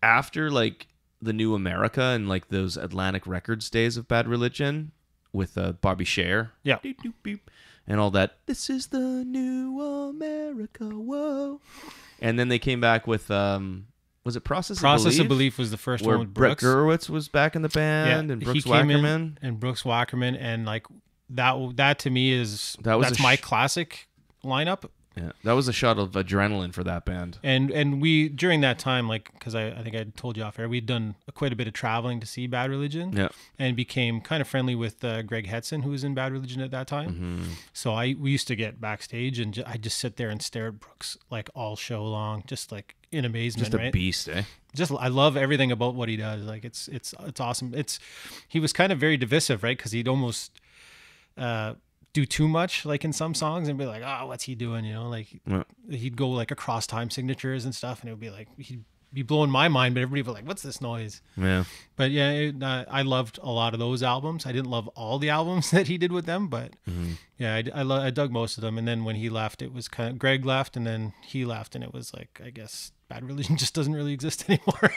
after like the New America and like those Atlantic Records days of Bad Religion with Bobby Scher. Yeah. Beep, doop, beep. And all that. This is the new America. Whoa. And then they came back with, was it Process of Belief? Process of Belief was the first where one with Brett Brooks. Gurewitz was back in the band and Brooks Wackerman. And Brooks Wackerman. And like that to me is, that's my classic lineup. Yeah, that was a shot of adrenaline for that band. And we, during that time, like, because I think I told you off air, we'd done quite a bit of traveling to see Bad Religion. Yeah. And became kind of friendly with Greg Hetson, who was in Bad Religion at that time. Mm-hmm. So we used to get backstage and I'd just sit there and stare at Brooks like all show long, just like in amazement. Just a right? beast, eh? I love everything about what he does. Like it's awesome. He was kind of very divisive, right? Because he'd almost do too much like in some songs and be like, oh, what's he doing? You know, like he'd go like across time signatures and stuff and it would be like, he'd be blowing my mind, but everybody would be like, what's this noise? Yeah. But yeah, I loved a lot of those albums. I didn't love all the albums that he did with them, but yeah, I dug most of them. And then when he left, it was kind of, Greg left and then he left and it was like, I guess Bad Religion just doesn't really exist anymore.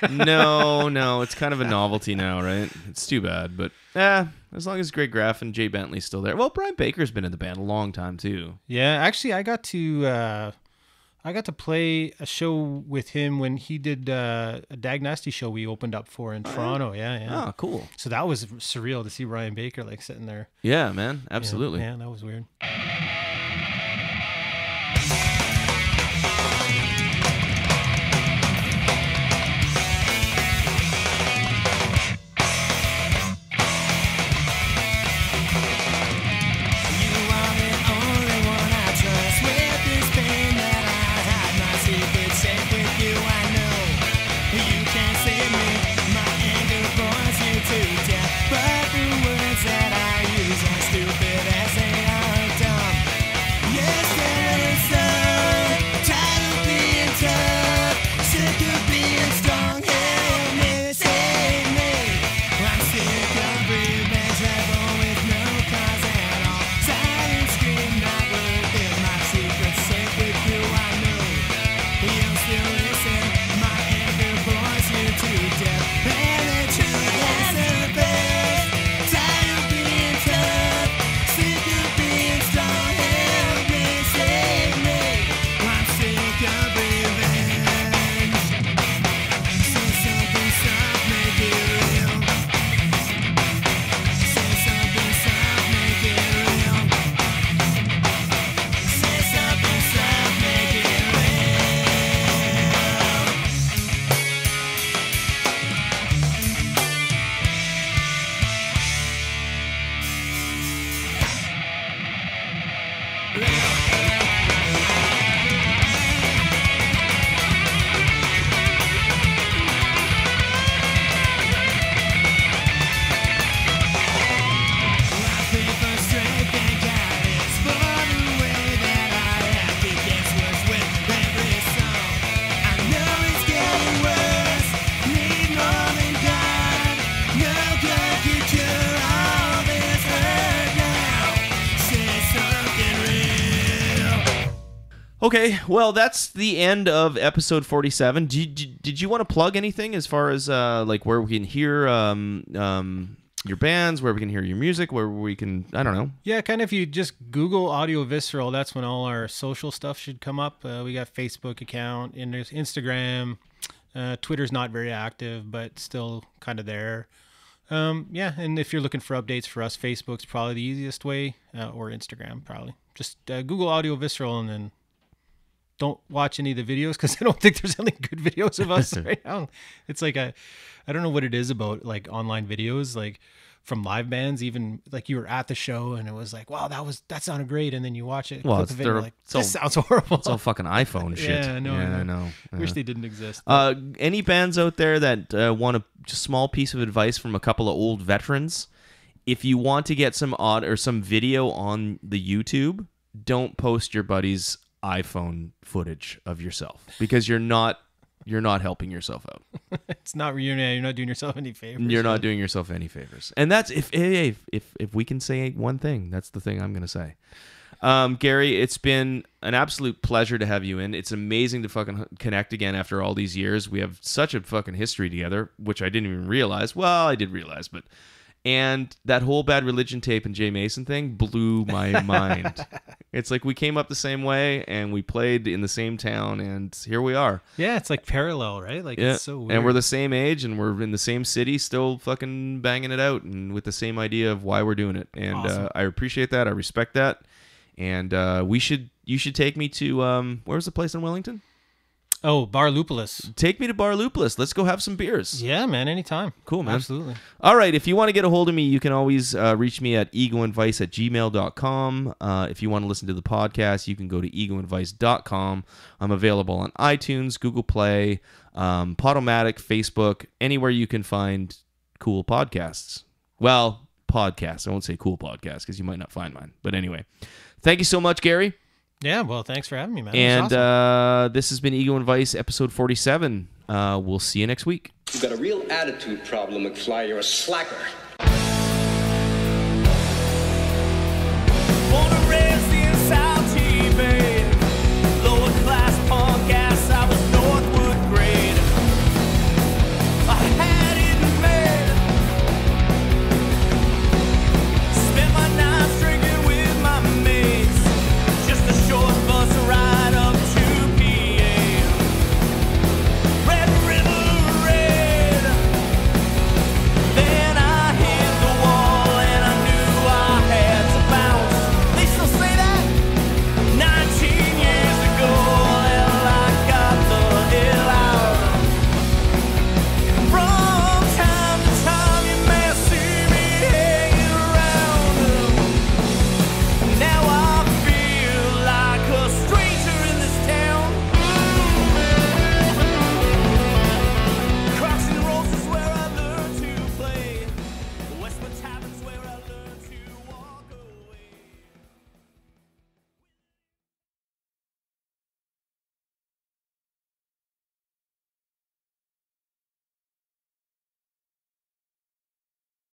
No, it's kind of a novelty now, right? It's too bad, but as long as Greg Graff and Jay Bentley's still there. Well, Brian Baker's been in the band a long time too. Yeah, actually, I got to play a show with him when he did a Dag Nasty show we opened up for in Toronto. Yeah. Oh, cool. So that was surreal to see Brian Baker like sitting there. Yeah, man, absolutely. Yeah, that was weird. Stupid as they are dumb. Yes, Okay, well, that's the end of episode 47. Did you want to plug anything as far as like where we can hear your bands, where we can hear your music, where we can, I don't know. Yeah, kind of if you just Google Audio Visceral, that's when all our social stuff should come up. We got Facebook account, Instagram, Twitter's not very active, but still kind of there. Yeah, and if you're looking for updates for us, Facebook's probably the easiest way, or Instagram probably. Just Google Audio Visceral and then don't watch any of the videos because I don't think there's any good videos of us right now. It's like I don't know what it is about like online videos, like from live bands, even like you were at the show and it was like, wow, that sounded great. And then you watch it, well, click the video, like, this sounds horrible. It's all fucking iPhone shit. Yeah, no, I know. Wish they didn't exist. Any bands out there that want a just small piece of advice from a couple of old veterans? If you want to get some odd or some video on the YouTube, don't post your buddy's iPhone footage of yourself because you're not helping yourself out. It's not you're not doing yourself any favors. You're not doing yourself any favors. And that's if we can say one thing, that's the thing I'm going to say. Gary, it's been an absolute pleasure to have you in. It's amazing to fucking connect again after all these years. We have such a fucking history together, which I didn't even realize. Well, I did realize, but and that whole Bad Religion tape and Jay Mason thing blew my mind. It's like we came up the same way and we played in the same town and here we are. Yeah, it's like parallel, right? Like yeah. It's so weird. And we're the same age and we're in the same city still fucking banging it out and with the same idea of why we're doing it. And awesome. I appreciate that. I respect that. And you should take me to where was the place in Wellington? Oh, Bar Lupulus. Take me to Bar Lupulus. Let's go have some beers. Yeah, man, anytime. Cool, man. Absolutely. All right, if you want to get a hold of me, you can always reach me at egoandvice@gmail.com. If you want to listen to the podcast, you can go to egoandvice.com. I'm available on iTunes, Google Play, Podomatic, Facebook, anywhere you can find cool podcasts. Well, podcasts. I won't say cool podcasts because you might not find mine. But anyway, thank you so much, Gary. Yeah, well, thanks for having me, man. And awesome. This has been Ego and Vice, episode 47. We'll see you next week. You've got a real attitude problem, McFly. You're a slacker.